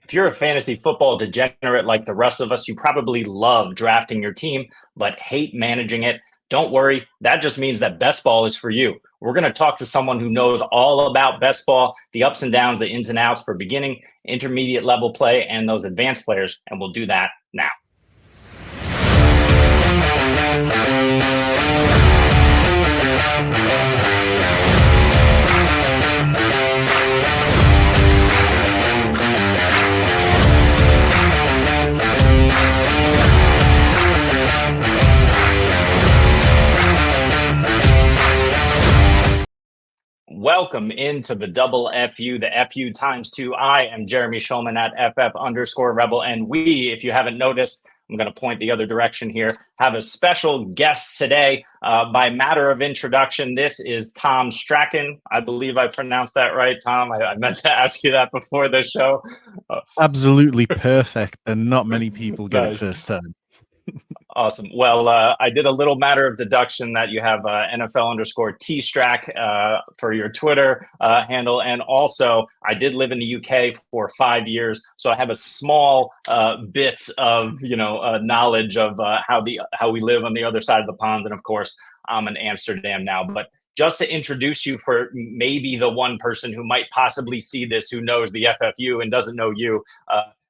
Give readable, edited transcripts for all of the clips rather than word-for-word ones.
If you're a fantasy football degenerate like the rest of us, you probably love drafting your team, but hate managing it. Don't worry, that just means that best ball is for you. We're going to talk to someone who knows all about best ball, the ups and downs, the ins and outs for beginning, intermediate level play, and those advanced players. And we'll do that now. Welcome into the double FU, the FU times two. I am Jeremy Schulman at FF_Rebel. And we, if you haven't noticed, I'm going to point the other direction here, have a special guest today. By matter of introduction, this is Tom Strachan. I believe I pronounced that right, Tom. I meant to ask you that before the show. Absolutely perfect. And not many people get it first time. Awesome. Well, I did a little matter of deduction that you have NFL_T-Strack for your Twitter handle. And also, I did live in the UK for 5 years. So I have a small bit of, knowledge of how we live on the other side of the pond. And of course, I'm in Amsterdam now. But just to introduce you for maybe the one person who might possibly see this, who knows the FFU and doesn't know you,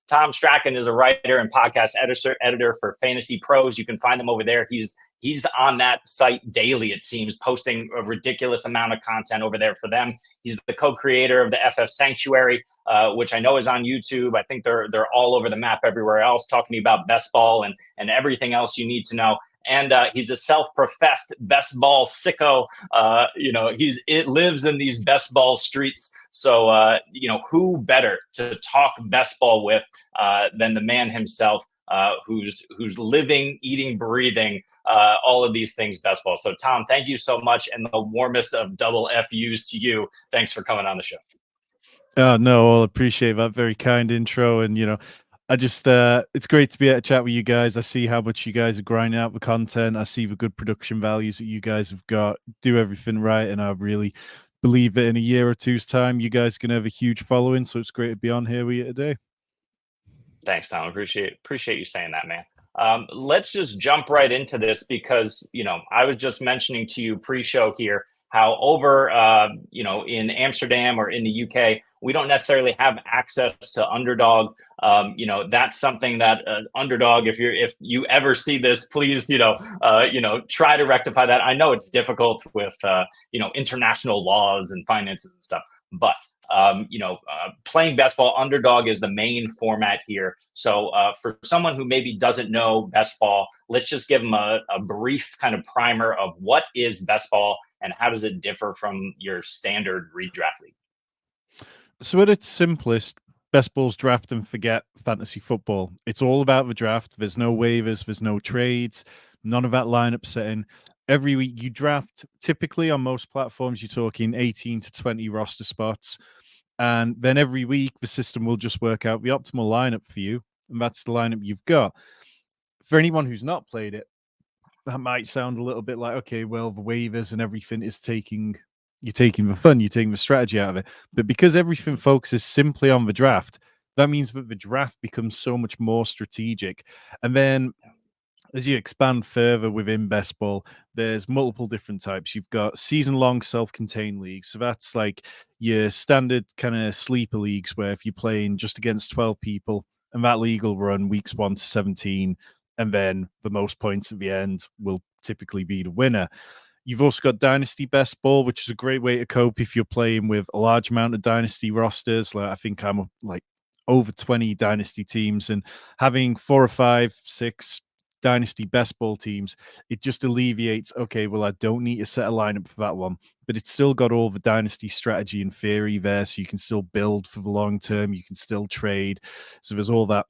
Tom Strachan is a writer and podcast editor for Fantasy Pros. You can find him over there. He's on that site daily, it seems, posting a ridiculous amount of content over there for them. He's the co-creator of the FF Sanctuary, which I know is on YouTube. I think they're all over the map everywhere else, talking about best ball and everything else you need to know. And he's a self-professed best ball sicko. It lives in these best ball streets. So, who better to talk best ball with than the man himself, who's living, eating, breathing all of these things best ball. So, Tom, thank you so much, and the warmest of double FUs to you. Thanks for coming on the show. Oh, no, I'll appreciate that very kind intro. And, I just, it's great to be at a chat with you guys. I see how much you guys are grinding out the content. I see the good production values that you guys have got, do everything right. And I really believe that in a year or two's time, you guys are going to have a huge following. So it's great to be on here with you today. Thanks, Tom. Appreciate you saying that, man. Let's just jump right into this because, I was just mentioning to you pre-show here how over, in Amsterdam or in the UK, we don't necessarily have access to Underdog. That's something that Underdog, if you ever see this, please, try to rectify that. I know it's difficult with, international laws and finances and stuff, but playing best ball, Underdog is the main format here. So for someone who maybe doesn't know best ball, let's just give them a brief kind of primer of what is best ball and how does it differ from your standard redraft league. So at its simplest, best ball's draft and forget fantasy football. It's all about the draft. There's no waivers, there's no trades, none of that lineup setting. Every week you draft, typically on most platforms, you're talking 18 to 20 roster spots. And then every week, the system will just work out the optimal lineup for you. And that's the lineup you've got. For anyone who's not played it, that might sound a little bit like, okay, well, the waivers and everything is you're taking the fun, you're taking the strategy out of it. But because everything focuses simply on the draft, that means that the draft becomes so much more strategic. And then as you expand further within best ball, there's multiple different types. You've got season-long self-contained leagues. So that's like your standard kind of sleeper leagues where if you're playing just against 12 people, and that league will run weeks 1 to 17, and then the most points at the end will typically be the winner. You've also got Dynasty Best Ball, which is a great way to cope if you're playing with a large amount of Dynasty rosters. Like I think I'm like over 20 Dynasty teams, and having 4 or 5, 6 Dynasty Best Ball teams, it just alleviates, okay, well, I don't need to set a lineup for that one, but it's still got all the Dynasty strategy and theory there, so you can still build for the long term, you can still trade, so there's all that.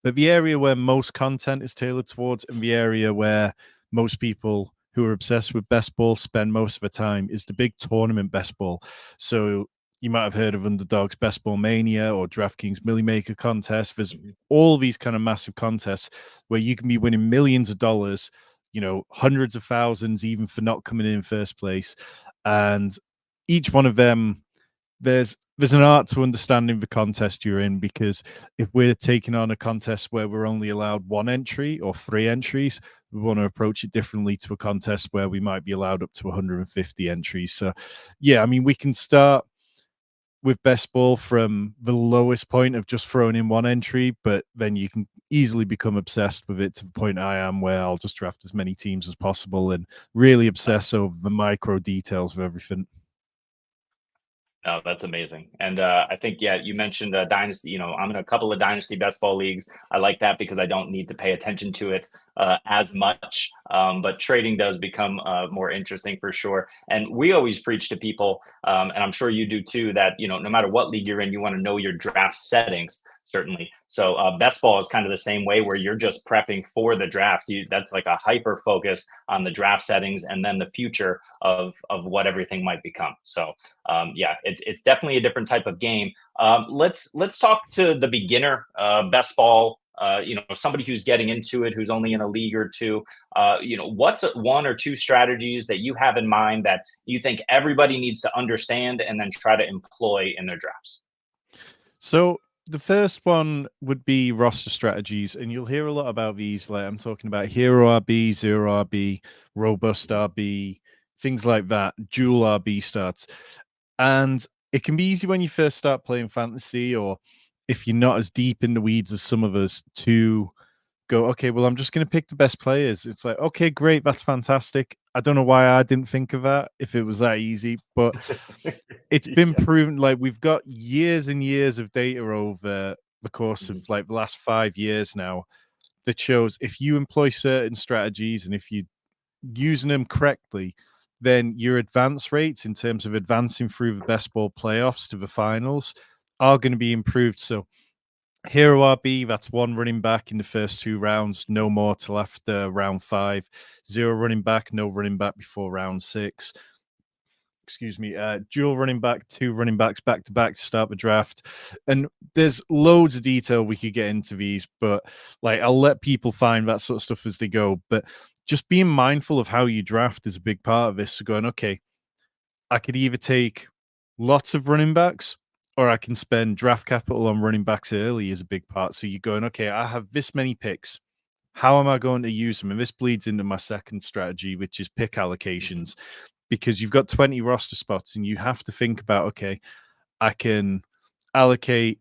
But the area where most content is tailored towards and the area where most people who are obsessed with best ball spend most of the time is the big tournament best ball. So you might have heard of Underdog's Best Ball Mania or DraftKings Millie Maker contest. There's all these kind of massive contests where you can be winning millions of dollars, hundreds of thousands, even for not coming in first place. And each one of them there's an art to understanding the contest you're in, because if we're taking on a contest where we're only allowed one entry or three entries, we want to approach it differently to a contest where we might be allowed up to 150 entries. So yeah, I mean, we can start with best ball from the lowest point of just throwing in one entry, but then you can easily become obsessed with it to the point I am, where I'll just draft as many teams as possible and really obsess over the micro details of everything. No, that's amazing. And I think, yeah, you mentioned Dynasty. I'm in a couple of Dynasty best ball leagues. I like that because I don't need to pay attention to it as much. But trading does become more interesting for sure. And we always preach to people, and I'm sure you do too, that, no matter what league you're in, you want to know your draft settings. Certainly. So best ball is kind of the same way, where you're just prepping for the draft. That's like a hyper focus on the draft settings and then the future of what everything might become. So yeah, it's definitely a different type of game. Let's talk to the beginner best ball. Somebody who's getting into it, who's only in a league or two. What's one or two strategies that you have in mind that you think everybody needs to understand and then try to employ in their drafts? So the first one would be roster strategies, and you'll hear a lot about these. Like I'm talking about hero RB, zero RB, robust RB, things like that, dual RB starts. And it can be easy when you first start playing fantasy, or if you're not as deep in the weeds as some of us, to go, okay, well, I'm just going to pick the best players. It's like, okay, great, that's fantastic. I don't know why I didn't think of that if it was that easy, but it's been Yeah. proven. Like we've got years and years of data over the course of Mhm. like the last 5 years now that shows if you employ certain strategies and if you using them correctly, then your advance rates in terms of advancing through the best ball playoffs to the finals are going to be improved. So hero RB, that's one running back in the first 2 rounds, no more till after round 5. Zero running back, no running back before round 6. Excuse me, dual running back, 2 running backs back to back to start the draft. And there's loads of detail we could get into these, but like I'll let people find that sort of stuff as they go. But just being mindful of how you draft is a big part of this. So going, okay, I could either take lots of running backs or I can spend draft capital on running backs early is a big part. So you're going, okay, I have this many picks. How am I going to use them? And this bleeds into my second strategy, which is pick Mhm. allocations, because you've got 20 roster spots and you have to think about, okay, I can allocate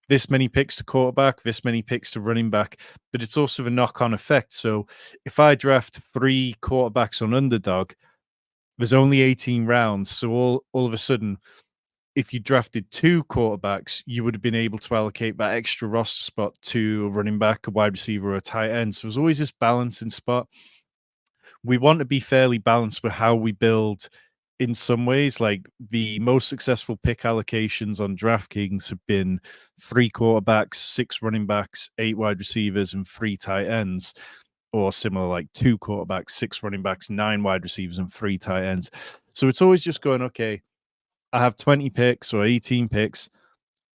this many picks to quarterback, this many picks to running back, but it's also the knock on effect. So if I draft 3 quarterbacks on Underdog, there's only 18 rounds. So all of a sudden, if you drafted 2 quarterbacks, you would have been able to allocate that extra roster spot to a running back, a wide receiver, or a tight end. So there's always this balancing spot. We want to be fairly balanced with how we build in some ways. Like the most successful pick allocations on DraftKings have been 3 quarterbacks, 6 running backs, 8 wide receivers, and 3 tight ends, or similar, like 2 quarterbacks, 6 running backs, 9 wide receivers, and 3 tight ends. So it's always just going, okay, I have 20 picks or 18 picks.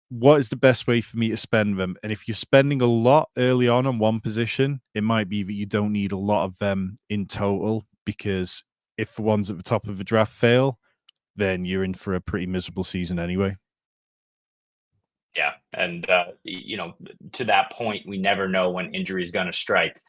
What is the best way for me to spend them? And if you're spending a lot early on one position, it might be that you don't need a lot of them in total, because if the ones at the top of the draft fail, then you're in for a pretty miserable season anyway. Yeah, and to that point, we never know when injury is going to strike.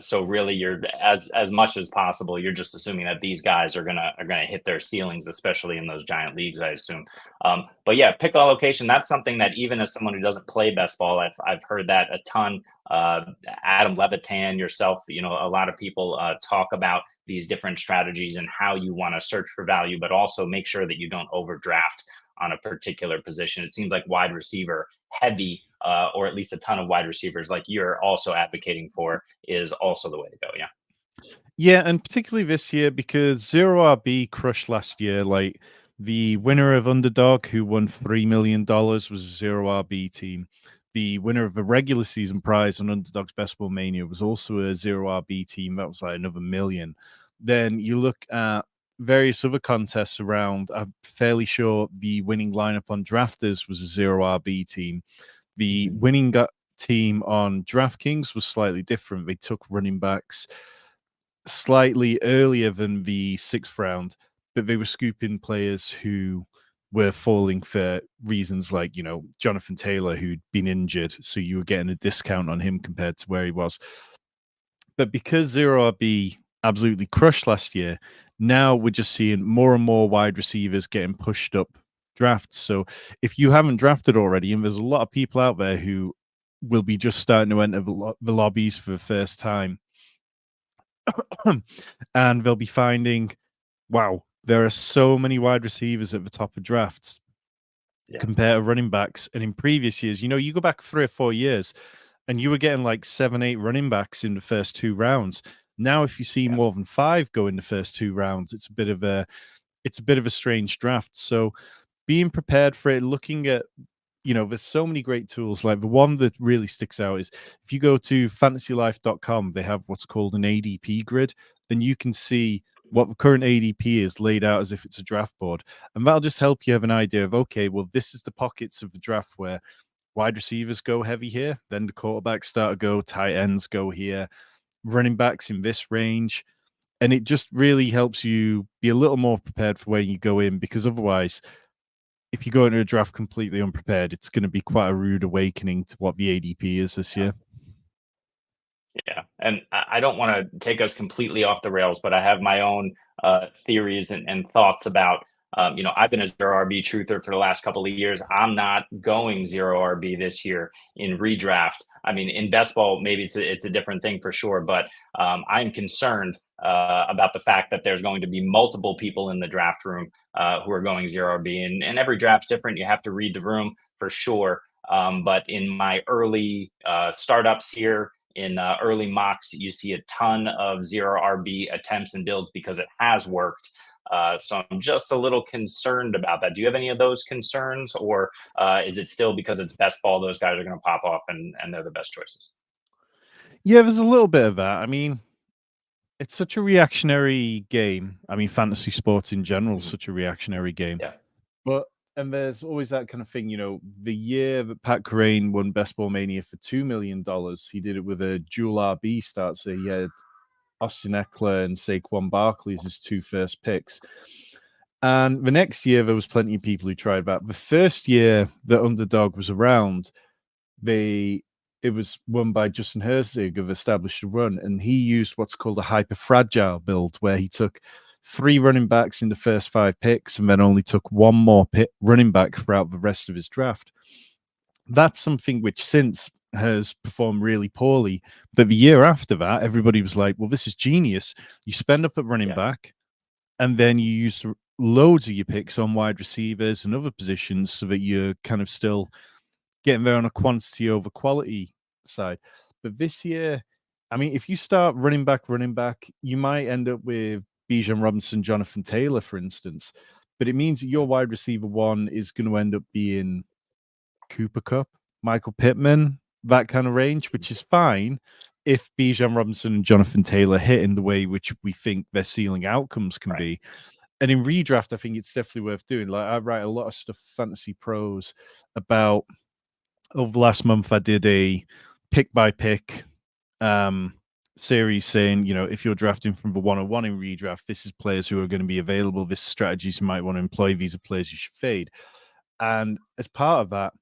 So really, you're as much as possible, you're just assuming that these guys are gonna hit their ceilings, especially in those giant leagues, I assume. But yeah, pick allocation. That's something that even as someone who doesn't play best ball, I've heard that a ton. Adam Levitan, yourself, a lot of people talk about these different strategies and how you want to search for value, but also make sure that you don't overdraft on a particular position. It seems like wide receiver heavy, or at least a ton of wide receivers, like you're also advocating for, is also the way to go. Yeah. Yeah, and particularly this year because Zero RB crushed last year. Like the winner of Underdog, who won $3 million, was a Zero RB team. The winner of the regular season prize on Underdog's Best Ball Mania was also a Zero RB team. That was like another million. Then you look at various other contests around. I'm fairly sure the winning lineup on Drafters was a Zero RB team. The Mhm. winning team on DraftKings was slightly different. They took running backs slightly earlier than the 6th round, but they were scooping players who were falling for reasons like, Jonathan Taylor, who'd been injured. So you were getting a discount on him compared to where he was. But because Zero RB absolutely crushed last year, now we're just seeing more and more wide receivers getting pushed up drafts. So if you haven't drafted already, and there's a lot of people out there who will be just starting to enter the lobbies for the first time, and they'll be finding, wow, there are so many wide receivers at the top of drafts compared to running backs. And in previous years, you go back 3 or 4 years, and you were getting like 7, 8 running backs in the first 2 rounds. Now, if you see more than 5 go in the first 2 rounds, it's a bit of a strange draft. So being prepared for it, looking at, there's so many great tools. Like the one that really sticks out is if you go to fantasylife.com, they have what's called an ADP grid, and you can see what the current ADP is laid out as if it's a draft board. And that'll just help you have an idea of, okay, well, this is the pockets of the draft where wide receivers go heavy here, then the quarterbacks start to go, tight ends go here, running backs in this range. And it just really helps you be a little more prepared for where you go in, because otherwise, if you go into a draft completely unprepared, it's going to be quite a rude awakening to what the ADP is this year. Yeah, and I don't want to take us completely off the rails, but I have my own theories and thoughts about. I've been a zero RB truther for the last couple of years. I'm not going zero RB this year in redraft. I mean, in best ball, maybe it's a different thing for sure, but I'm concerned about the fact that there's going to be multiple people in the draft room who are going zero RB, and every draft's different. You have to read the room for sure. But in my early startups here, in early mocks, you see a ton of zero RB attempts and builds because it has worked. So I'm just a little concerned about that. Do you have any of those concerns, or is it still because it's best ball, those guys are going to pop off and they're the best choices? Yeah, there's a little bit of that. I mean, it's such a reactionary game. I mean, fantasy sports in general is such a reactionary game. Yeah. And there's always that kind of thing, the year that Pat Corain won Best Ball Mania for $2 million, he did it with a dual RB start. So he had Austin Eckler and Saquon Barkley as his 2 first picks. And the next year, there was plenty of people who tried that. The first year that Underdog was around, it was won by Justin Herzig of Established Run, and he used what's called a hyper fragile build, where he took 3 running backs in the first 5 picks and then only took 1 more running back throughout the rest of his draft. That's something which since has performed really poorly. But the year after that, everybody was like, well, this is genius. You spend up at running back, and then you use loads of your picks on wide receivers and other positions so that you're kind of still getting there on a quantity over quality side. But this year, I mean, if you start running back, you might end up with Bijan Robinson, Jonathan Taylor, for instance. But it means that your wide receiver 1 is going to end up being Cooper Kupp, Michael Pittman, that kind of range, which is fine if Bijan Robinson and Jonathan Taylor hit in the way which we think their ceiling outcomes can be. And in redraft, I think it's definitely worth doing. Like, I write a lot of stuff, Fantasy Pros, about over the last month. I did a pick by pick series saying, if you're drafting from the 101 in redraft, this is players who are going to be available. This is strategies you might want to employ. These are players you should fade. And as part of that,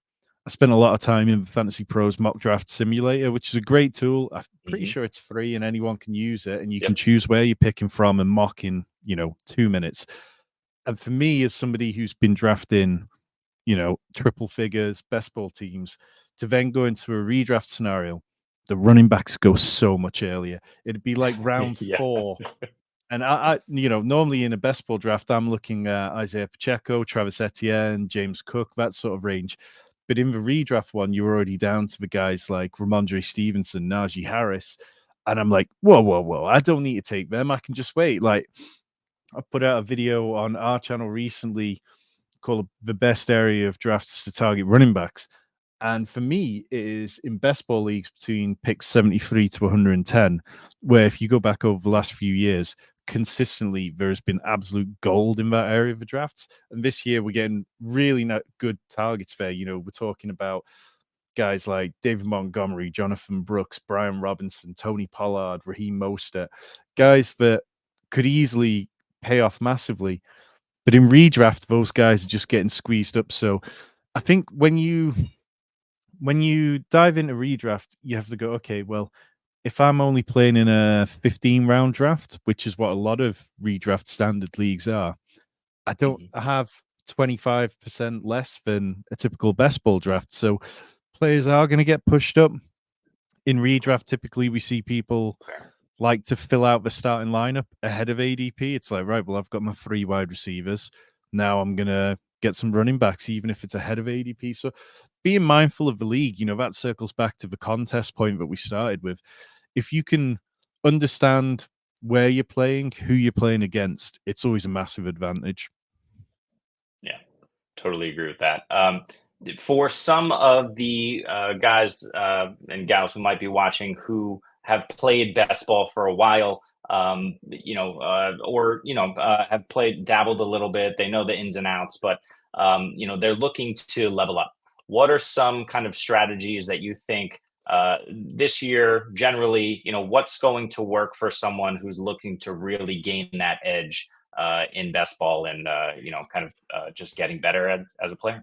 I spent a lot of time in Fantasy Pros Mock Draft Simulator, which is a great tool. I'm pretty sure it's free and anyone can use it. And you can choose where you're picking from and mock in, 2 minutes. And for me, as somebody who's been drafting, triple figures, best ball teams, to then go into a redraft scenario, the running backs go so much earlier. It'd be like round 4. And I normally in a best ball draft, I'm looking at Isaiah Pacheco, Travis Etienne, James Cook, that sort of range. But in the redraft one, you're already down to the guys like Ramondre Stevenson, Najee Harris. And I'm like, whoa. I don't need to take them. I can just wait. Like, I put out a video on our channel recently called The Best Area of Drafts to Target Running Backs. And for me, it is in best ball leagues between picks 73 to 110, where if you go back over the last few years, consistently there has been absolute gold in that area of the drafts. And this year we're getting really good targets there. We're talking about guys like David Montgomery, Jonathan Brooks, Brian Robinson, Tony Pollard, Raheem Mostert, guys that could easily pay off massively. But in redraft, those guys are just getting squeezed up. So I think when you dive into redraft, you have to go, okay, well, if I'm only playing in a 15 round draft, which is what a lot of redraft standard leagues are, I have 25% less than a typical best ball draft. So players are going to get pushed up. In redraft, typically we see people like to fill out the starting lineup ahead of ADP. It's like, right, well, I've got my 3 wide receivers. Now I'm going to get some running backs, even if it's ahead of ADP. So being mindful of the league, that circles back to the contest point that we started with. If you can understand where you're playing, who you're playing against, it's always a massive advantage. Yeah, totally agree with that. For some of the guys and gals who might be watching who have played best ball for a while, have dabbled a little bit, they know the ins and outs, but they're looking to level up. What are some kind of strategies that you think this year, generally, what's going to work for someone who's looking to really gain that edge in best ball and just getting better as a player?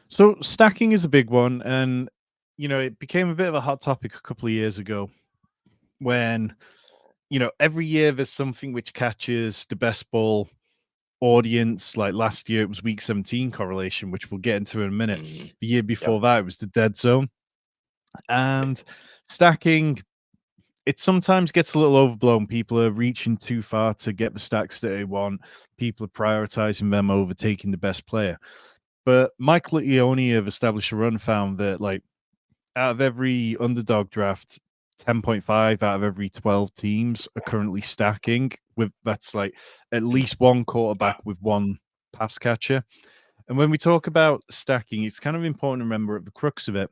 So stacking is a big one, and it became a bit of a hot topic a couple of years ago when every year there's something which catches the best ball audience. Like last year it was week 17 correlation, which we'll get into in a minute. The year before that it was the dead zone. And stacking, it sometimes gets a little overblown. People are reaching too far to get the stacks that they want. People are prioritizing them over taking the best player. But Mike Leone of Establish a Run found that, like, out of every underdog draft, 10.5 out of every 12 teams are currently stacking with, that's like at least one quarterback with one pass catcher. And when we talk about stacking, it's kind of important to remember at the crux of it,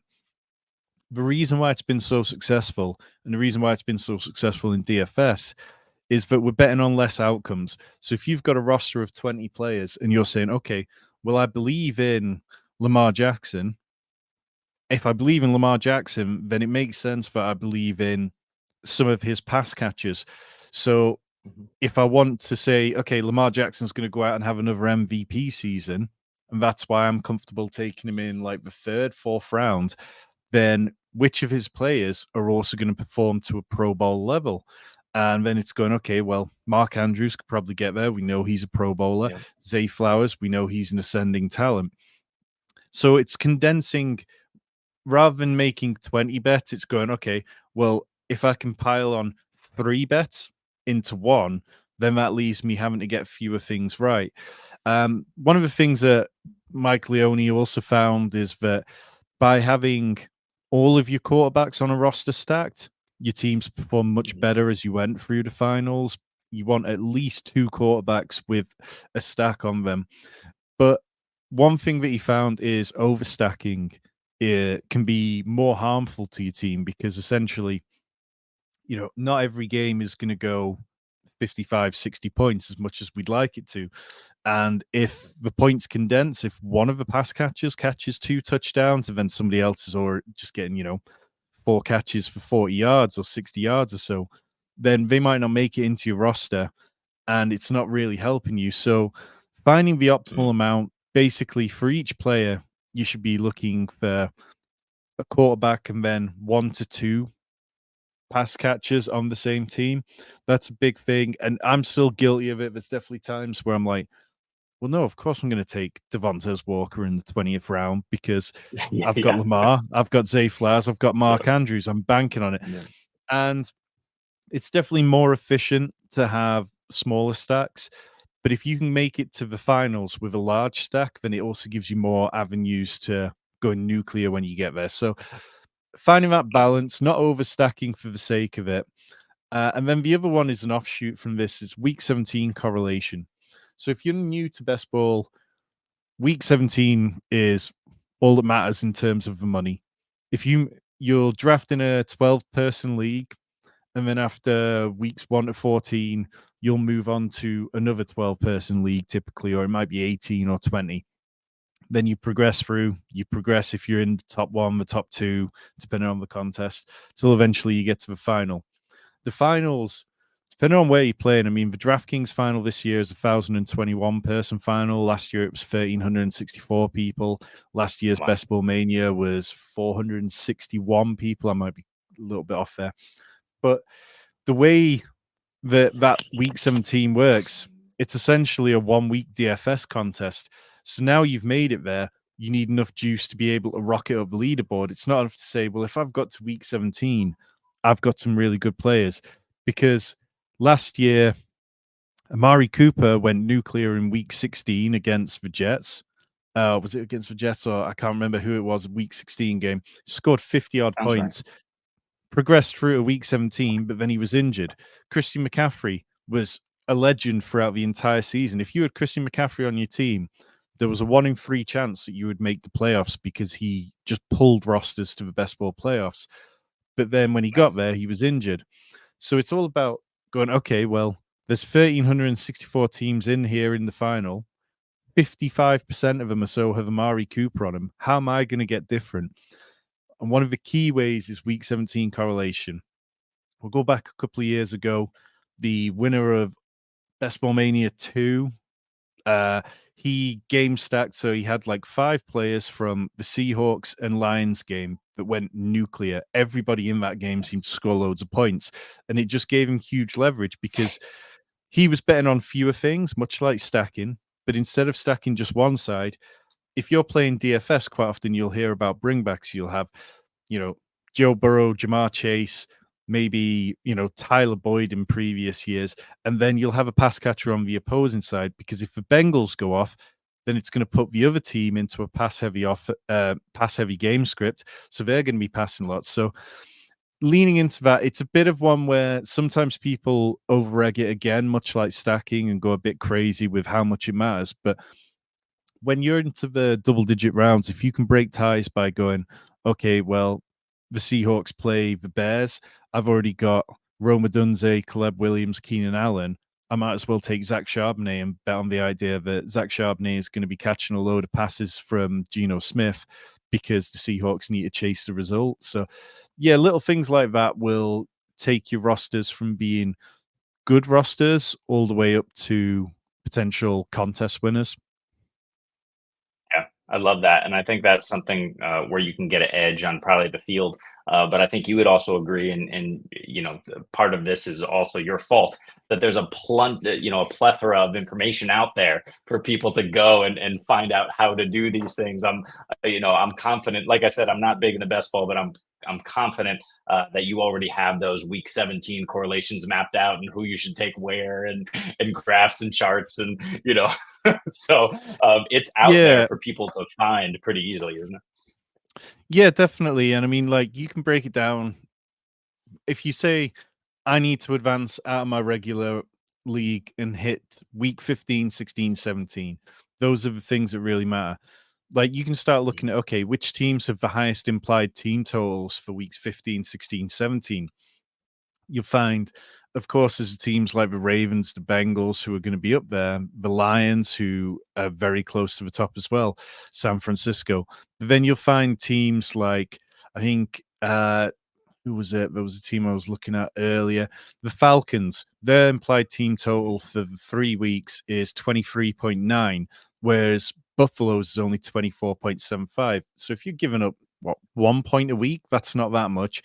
the reason why it's been so successful and the reason why it's been so successful in DFS is that we're betting on less outcomes. So if you've got a roster of 20 players and you're saying, okay, well, I believe in Lamar Jackson. If I believe in Lamar Jackson, then it makes sense that I believe in some of his pass catchers. So if I want to say, okay, Lamar Jackson's going to go out and have another MVP season, and that's why I'm comfortable taking him in like the 3rd, 4th round, then which of his players are also going to perform to a Pro Bowl level? And then it's going, okay, well, Mark Andrews could probably get there. We know he's a Pro Bowler. Yeah. Zay Flowers, we know he's an ascending talent. So it's condensing, rather than making 20 bets, it's going, okay, well, if I can pile on 3 bets into one, then that leaves me having to get fewer things right. One of the things that Mike Leone also found is that by having all of your quarterbacks on a roster stacked, your teams perform much better as you went through the finals. You want at least 2 quarterbacks with a stack on them. But one thing that he found is overstacking can be more harmful to your team because essentially, not every game is going to go 55, 60 points as much as we'd like it to. And if the points condense, if one of the pass catchers catches 2 touchdowns and then somebody else is or just getting, 4 catches for 40 yards or 60 yards or so, then they might not make it into your roster and it's not really helping you. So finding the optimal amount, basically for each player, you should be looking for a quarterback and then 1 to 2 pass catchers on the same team. That's a big thing. And I'm still guilty of it. There's definitely times where I'm like, well, no, of course I'm going to take Devontae Walker in the 20th round because I've got Lamar, I've got Zay Flowers, I've got Mark Andrews. I'm banking on it. Yeah. And it's definitely more efficient to have smaller stacks. But if you can make it to the finals with a large stack, then it also gives you more avenues to go nuclear when you get there. So finding that balance, not overstacking for the sake of it. And then the other one is an offshoot from this is week 17 correlation. So if you're new to best ball, week 17 is all that matters in terms of the money. If you're drafting a 12-person league, and then after weeks 1 to 14, you'll move on to another 12-person league typically, or it might be 18 or 20. Then you progress through, if you're in the top 1, the top 2, depending on the contest, till eventually you get to the final. The finals, depending on where you're playing, I mean, the DraftKings final this year is a 1,021 person final. Last year it was 1,364 people. Last year's Wow. Best Ball Mania was 461 people. I might be a little bit off there. But the way that week 17 works, it's essentially a 1 week DFS contest. So now you've made it there. You need enough juice to be able to rocket up the leaderboard. It's not enough to say, well, if I've got to week 17, I've got some really good players. Because last year, Amari Cooper went nuclear in week 16 against the Jets. Was it against the Jets, or I can't remember who it was, week 16 game. Scored 50 odd Sounds right. points, progressed through a week 17, but then he was injured. Christian McCaffrey was a legend throughout the entire season. If you had Christian McCaffrey on your team, there was a 1 in 3 chance that you would make the playoffs because he just pulled rosters to the best ball playoffs. But then when he got Nice. there, he was injured. So it's all about going, okay, well, there's 1,364 teams in here in the final. 55% of them or so have Amari Cooper on them. How am I going to get different? And one of the key ways is week 17 correlation. We'll go back a couple of years ago. The winner of Best Ball Mania 2, he game stacked. So he had like 5 players from the Seahawks and Lions game that went nuclear. Everybody in that game seemed to score loads of points. And it just gave him huge leverage because he was betting on fewer things, much like stacking. But instead of stacking just one side, if you're playing DFS, quite often you'll hear about bringbacks. You'll have, Joe Burrow, Jamar Chase, maybe, Tyler Boyd in previous years. And then you'll have a pass catcher on the opposing side because if the Bengals go off, then it's going to put the other team into a pass heavy game script. So they're going to be passing lots. So leaning into that, it's a bit of one where sometimes people over-egg it again, much like stacking, and go a bit crazy with how much it matters. But when you're into the double-digit rounds, if you can break ties by going, okay, well, the Seahawks play the Bears. I've already got Rome Odunze, Caleb Williams, Keenan Allen. I might as well take Zach Charbonnet and bet on the idea that Zach Charbonnet is going to be catching a load of passes from Geno Smith because the Seahawks need to chase the result. So, yeah, little things like that will take your rosters from being good rosters all the way up to potential contest winners. Yeah, I love that, and I think that's something where you can get an edge on probably the field. But I think you would also agree, and part of this is also your fault that there's a plethora of information out there for people to go and find out how to do these things. I'm confident. Like I said, I'm not big in the best ball, but I'm confident that you already have those week 17 correlations mapped out and who you should take where and graphs and charts and so it's out there Yeah, for people to find pretty easily, isn't it? yeah, definitely. And I mean, like, you can break it down. If you say, I need to advance out of my regular league and hit week 15, 16, 17, those are the things that really matter. Like, you can start looking at, okay, which teams have the highest implied team totals for weeks 15, 16, 17? You'll find, of course, there's teams like the Ravens, the Bengals, who are going to be up there, the Lions, who are very close to the top as well, San Francisco. But then you'll find teams like, I think, who was it? There was a team I was looking at earlier. The Falcons, their implied team total for the 3 weeks is 23.9, whereas Buffalo's is only 24.75. So if you're giving up, 1 point a week, that's not that much.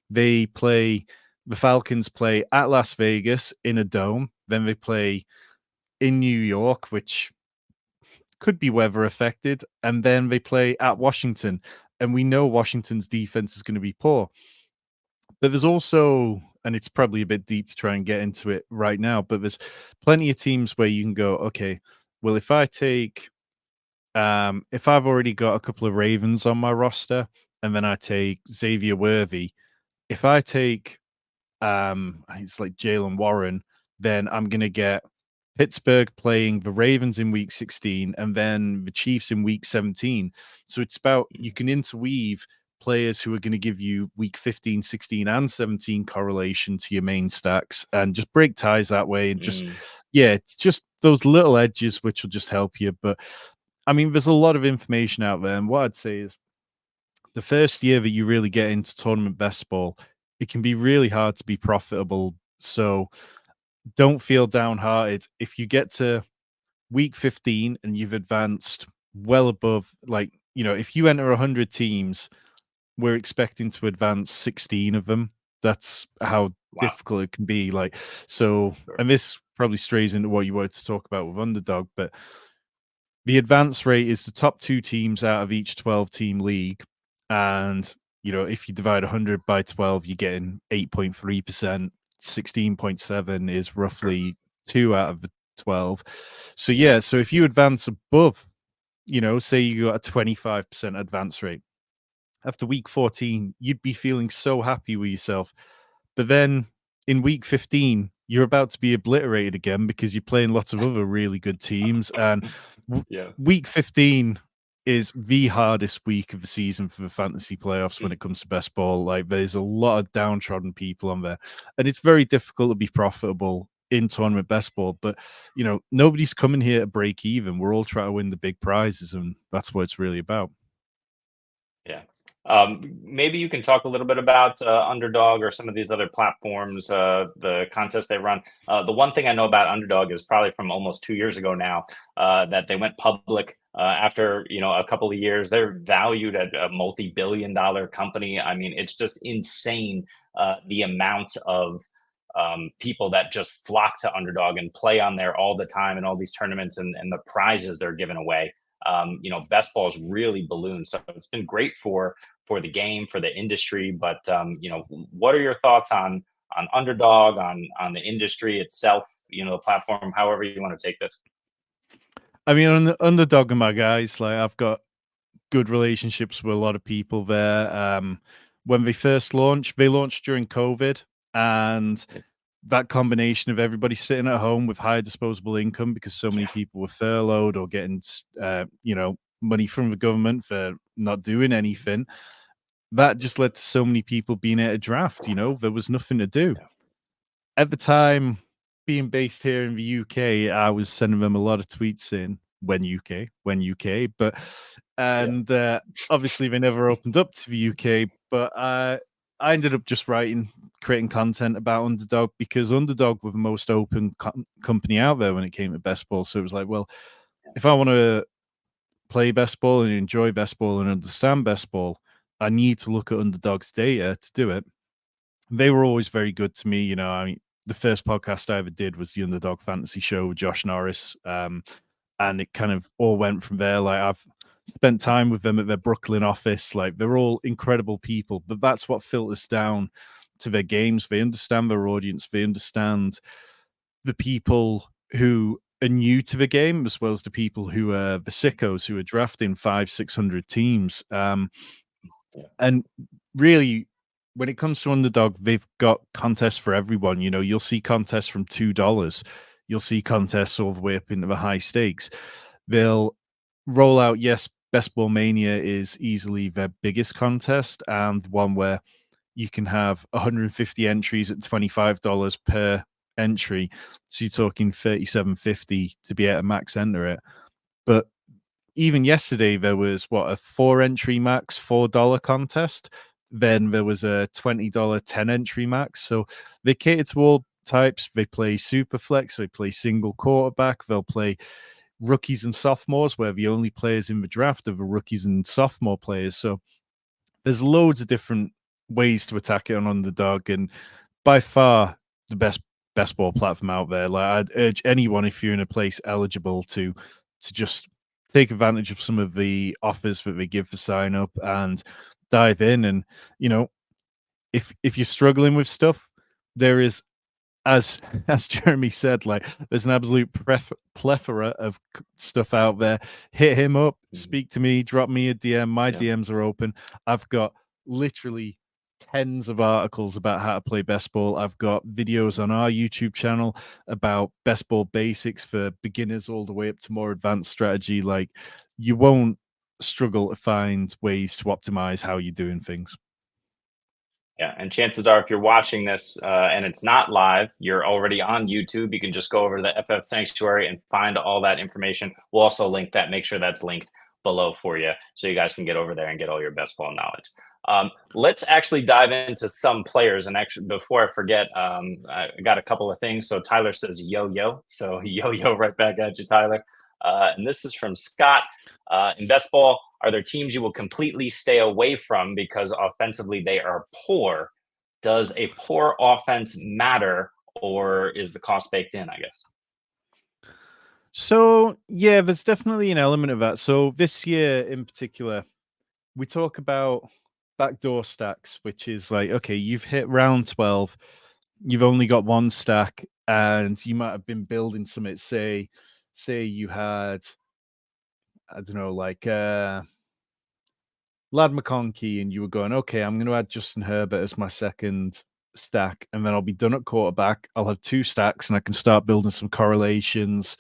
The Falcons play at Las Vegas in a dome. Then they play in New York, which could be weather affected. And then they play at Washington. And we know Washington's defense is going to be poor. But there's also, and it's probably a bit deep to try and get into it right now, but there's plenty of teams where you can go, okay, well, if I've already got a couple of Ravens on my roster, and then I take Xavier Worthy, if I take it's like Jaylen Warren, then I'm going to get Pittsburgh playing the Ravens in week 16 and then the Chiefs in week 17. So it's about, you can interweave players who are going to give you week 15, 16, and 17 correlation to your main stacks and just break ties that way. And just, yeah, it's just those little edges which will just help you. But I mean, there's a lot of information out there. And what I'd say is the first year that you really get into tournament best ball, it can be really hard to be profitable. So don't feel downhearted. If you get to week 15 and you've advanced well above, like, if you enter 100 teams, we're expecting to advance 16 of them. That's how Wow. difficult it can be. Like, so, Sure. and this probably strays into what you wanted to talk about with Underdog, but the advance rate is the top two teams out of each 12 team league. And, if you divide 100 by 12, you're getting 8.3%. 16.7 is Sure. roughly two out of the 12. So, yeah, so if you advance above, say you got a 25% advance rate, after week 14, you'd be feeling so happy with yourself. But then in week 15, you're about to be obliterated again because you're playing lots of other really good teams. And Yeah. week 15 is the hardest week of the season for the fantasy playoffs when it comes to best ball. Like, there's a lot of downtrodden people on there, and it's very difficult to be profitable in tournament best ball. But, nobody's coming here to break even. We're all trying to win the big prizes, and that's what it's really about. Yeah. Maybe you can talk a little bit about Underdog or some of these other platforms, the contests they run. The one thing I know about Underdog is probably from almost 2 years ago now, that they went public after a couple of years. They're valued at a multi-billion-dollar company. I mean, it's just insane the amount of people that just flock to Underdog and play on there all the time in all these tournaments, and the prizes they're giving away. Best ball has really ballooned. So it's been great for the game, for the industry. But what are your thoughts on Underdog, on the industry itself? The platform, however you want to take this. I mean, on the Underdog are my guys. Like, I've got good relationships with a lot of people there. When they launched during COVID, and that combination of everybody sitting at home with high disposable income because so many Yeah, people were furloughed or getting, money from the government for not doing anything. That just led to so many people being at a draft. There was nothing to do yeah, at the time. Being based here in the UK, I was sending them a lot of tweets in when UK, but yeah, and obviously they never opened up to the UK. But I ended up just creating content about Underdog because Underdog were the most open company out there when it came to best ball. So it was like, well, if I want to play best ball and enjoy best ball and understand best ball, I need to look at Underdog's data to do it. They were always very good to me. I mean, the first podcast I ever did was the Underdog Fantasy Show with Josh Norris, and nice. it kind of all went from there. Like, I've spent time with them at their Brooklyn office. Like, they're all incredible people, but that's what filters down to their games. They understand their audience. They understand the people who are new to the game, as well as the people who are the sickos who are drafting 500-600 teams. Yeah, And really, when it comes to Underdog, they've got contests for everyone. You'll see contests from $2. You'll see contests all the way up into the high stakes. They'll roll out, yes, Best Ball Mania is easily their biggest contest, and one where you can have 150 entries at $25 per entry. So you're talking 37.50 to be able to max enter it. But even yesterday there was a 4 entry max $4 contest. Then there was a $20 10 entry max. So they cater to all types. They play super flex, they play single quarterback, they'll play rookies and sophomores, where the only players in the draft are the rookies and sophomore players. So there's loads of different ways to attack it on Underdog, and by far the best ball platform out there. Like, I'd urge anyone, if you're in a place eligible, to just take advantage of some of the offers that they give for sign up and dive in. And if you're struggling with stuff, there is, as as Jeremy said, like, there's an absolute plethora of stuff out there. Hit him up, mhm, speak to me, drop me a DM. My yeah, DMs are open. I've got literally tens of articles about how to play best ball. I've got videos on our YouTube channel about best ball basics for beginners all the way up to more advanced strategy. Like, you won't struggle to find ways to optimize how you're doing things. yeah. And chances are, if you're watching this and it's not live, you're already on YouTube. You can just go over to the FF Sanctuary and find all that information. We'll also link that. Make sure that's linked below for you, so you guys can get over there and get all your best ball knowledge. Let's actually dive into some players. And actually, before I forget, I got a couple of things. So Tyler says yo yo. So yo yo right back at you, Tyler. And this is from Scott. In best ball, are there teams you will completely stay away from because offensively they are poor? Does a poor offense matter, or is the cost baked in, I guess? So yeah, there's definitely an element of that. So this year in particular, we talk about backdoor stacks, which is like, okay, you've hit round 12, you've only got one stack, and you might have been building something. Say you had, I don't know, like Lad McConkey, and you were going, okay, I'm going to add Justin Herbert as my second stack, and then I'll be done at quarterback. I'll have two stacks, and I can start building some correlations,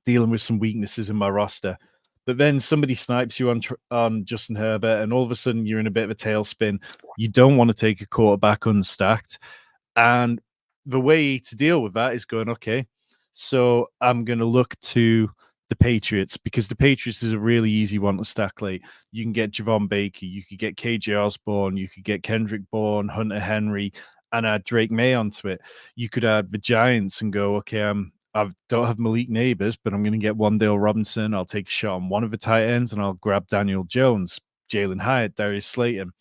dealing with some weaknesses in my roster. But then somebody snipes you on Justin Herbert, and all of a sudden you're in a bit of a tailspin. You don't want to take a quarterback unstacked. And the way to deal with that is going, okay, so I'm going to look to the Patriots, because the Patriots is a really easy one to stack late. You can get Javon Baker, you could get KJ Osborne, you could get Kendrick Bourne, Hunter Henry, and add Drake May onto it. You could add the Giants and go, okay, I don't have Malik Neighbors, but I'm going to get Wan'Dale Robinson. I'll take a shot on one of the tight ends, and I'll grab Daniel Jones, Jalen Hyatt, Darius Slayton.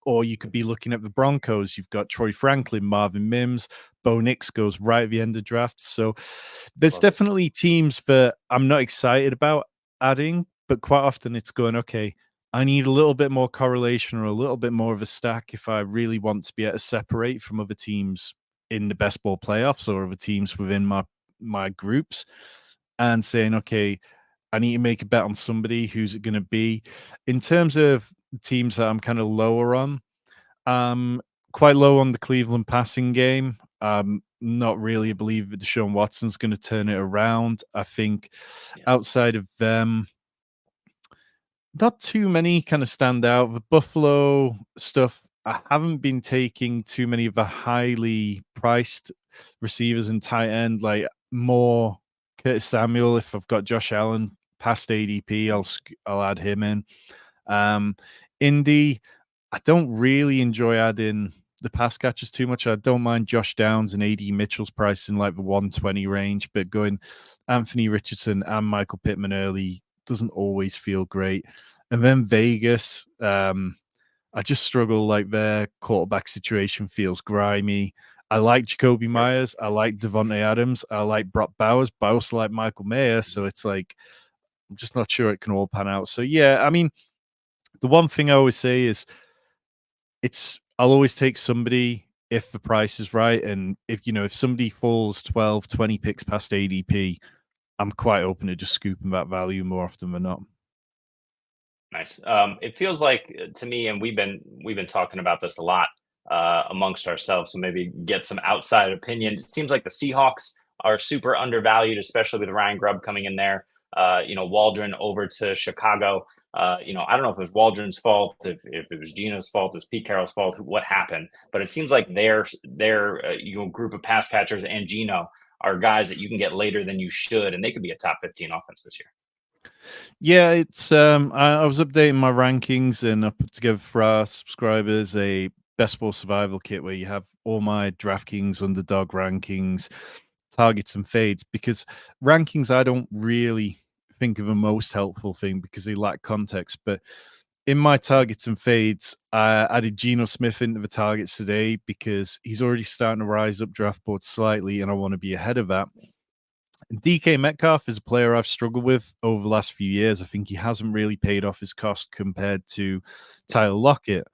Or you could be looking at the Broncos. You've got Troy Franklin, Marvin Mims, Bo Nix goes right at the end of drafts. So there's definitely teams that I'm not excited about adding, but quite often it's going, okay, I need a little bit more correlation or a little bit more of a stack if I really want to be able to separate from other teams in the best ball playoffs or other teams within my groups, and saying, okay, I need to make a bet on somebody. Who's it going to be? In terms of teams that I'm kind of lower on, quite low on the Cleveland passing game. Not really a believer that Deshaun Watson's going to turn it around. I think outside of them, not too many kind of stand out. The Buffalo stuff, I haven't been taking too many of the highly priced receivers and tight end, like more Curtis Samuel. If I've got Josh Allen past ADP, I'll add him in. Indy, I don't really enjoy adding the pass catchers too much. I don't mind Josh Downs and AD Mitchell's price in like the 120 range, but going Anthony Richardson and Michael Pittman early doesn't always feel great. And then Vegas, I just struggle. Like their quarterback situation feels grimy. I like Jacoby Myers. I like Devontae Adams. I like Brock Bowers, but I also like Michael Mayer. So it's like, I'm just not sure it can all pan out. So yeah, I mean, the one thing I always say is I'll always take somebody if the price is right. And if somebody falls 12, 20 picks past ADP, I'm quite open to just scooping that value more often than not. Nice. It feels like to me, and we've been talking about this a lot amongst ourselves. So maybe get some outside opinion. It seems like the Seahawks are super undervalued, especially with Ryan Grubb coming in there. Waldron over to Chicago. I don't know if it was Waldron's fault, if it was Gino's fault, it was Pete Carroll's fault, what happened. But it seems like their group of pass catchers and Gino are guys that you can get later than you should, and they could be a top 15 offense this year. Yeah, it's I was updating my rankings, and I put together for our subscribers a best ball survival kit where you have all my DraftKings underdog rankings, targets and fades, because rankings I don't really think of the most helpful thing because they lack context. But in my targets and fades, I added Geno Smith into the targets today because he's already starting to rise up draft boards slightly, and I want to be ahead of that. DK Metcalf is a player I've struggled with over the last few years. I think he hasn't really paid off his cost compared to Tyler Lockett,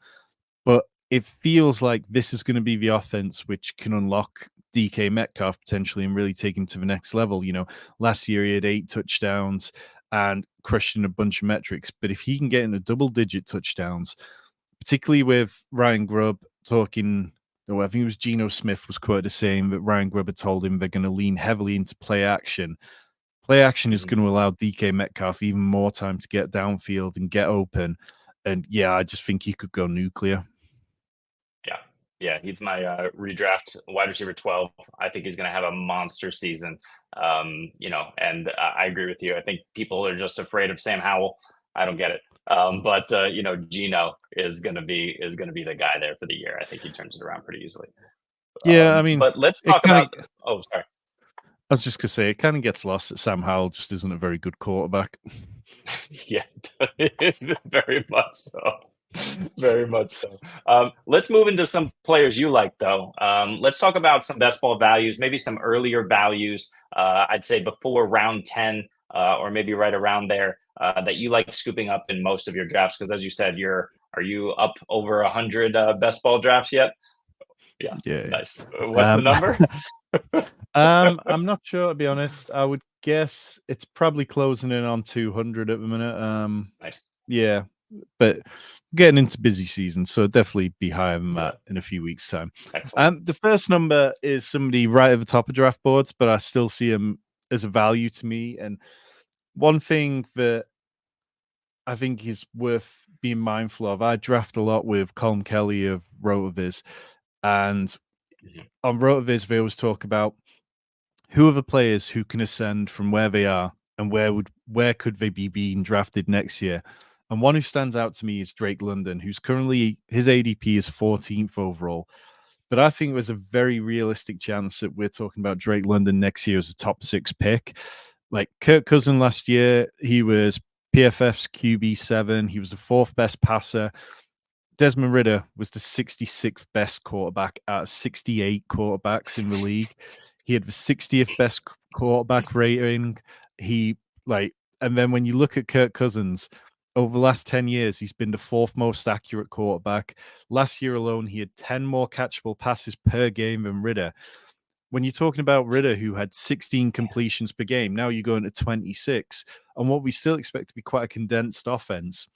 but it feels like this is going to be the offense which can unlock DK Metcalf potentially and really take him to the next level. Last year he had 8 touchdowns and crushed in a bunch of metrics, but if he can get into double-digit touchdowns, particularly with Ryan Grubb talking. I think it was Geno Smith was quoted as saying that Ryan Grubb told him they're going to lean heavily into play action. Play action is going to allow DK Metcalf even more time to get downfield and get open. And yeah, I just think he could go nuclear. Yeah. Yeah, he's my redraft wide receiver 12. I think he's going to have a monster season. And I agree with you. I think people are just afraid of Sam Howell. I don't get it. But Gino is going to be the guy there for the year. I think he turns it around pretty easily. Yeah, I mean, But let's it talk kind about. of. Oh, sorry. I was just gonna say it kind of gets lost that Sam Howell just isn't a very good quarterback. Yeah, very much so. Very much so. Let's move into some players you like, though. Let's talk about some best ball values, maybe some earlier values. I'd say before round 10, or maybe right around there, that you like scooping up in most of your drafts. Because as you said, are you up over 100 best ball drafts yet? Yeah, Yeah. nice. What's the number? I'm not sure to be honest. I would guess it's probably closing in on 200 at the minute. Nice. Yeah, but getting into busy season, so definitely be higher than Yeah, that in a few weeks' time. excellent. The first number is somebody right at the top of draft boards, but I still see him as a value to me. And one thing that I think is worth being mindful of, I draft a lot with Colin Kelly of Rotoviz, and Mhm. on Rotoviz they always talk about who are the players who can ascend from where they are and where could they be being drafted next year? And one who stands out to me is Drake London, who's currently his ADP is 14th overall. But I think there's a very realistic chance that we're talking about Drake London next year as a top 6 pick. Like Kirk Cousin last year, he was PFF's QB7. He was the 4th best passer. Desmond Ridder was the 66th best quarterback out of 68 quarterbacks in the league. He had the 60th best quarterback rating. He and then when you look at Kirk Cousins, over the last 10 years, he's been the 4th most accurate quarterback. Last year alone, he had 10 more catchable passes per game than Ridder. When you're talking about Ridder, who had 16 completions per game, now you're going to 26. And what we still expect to be quite a condensed offense.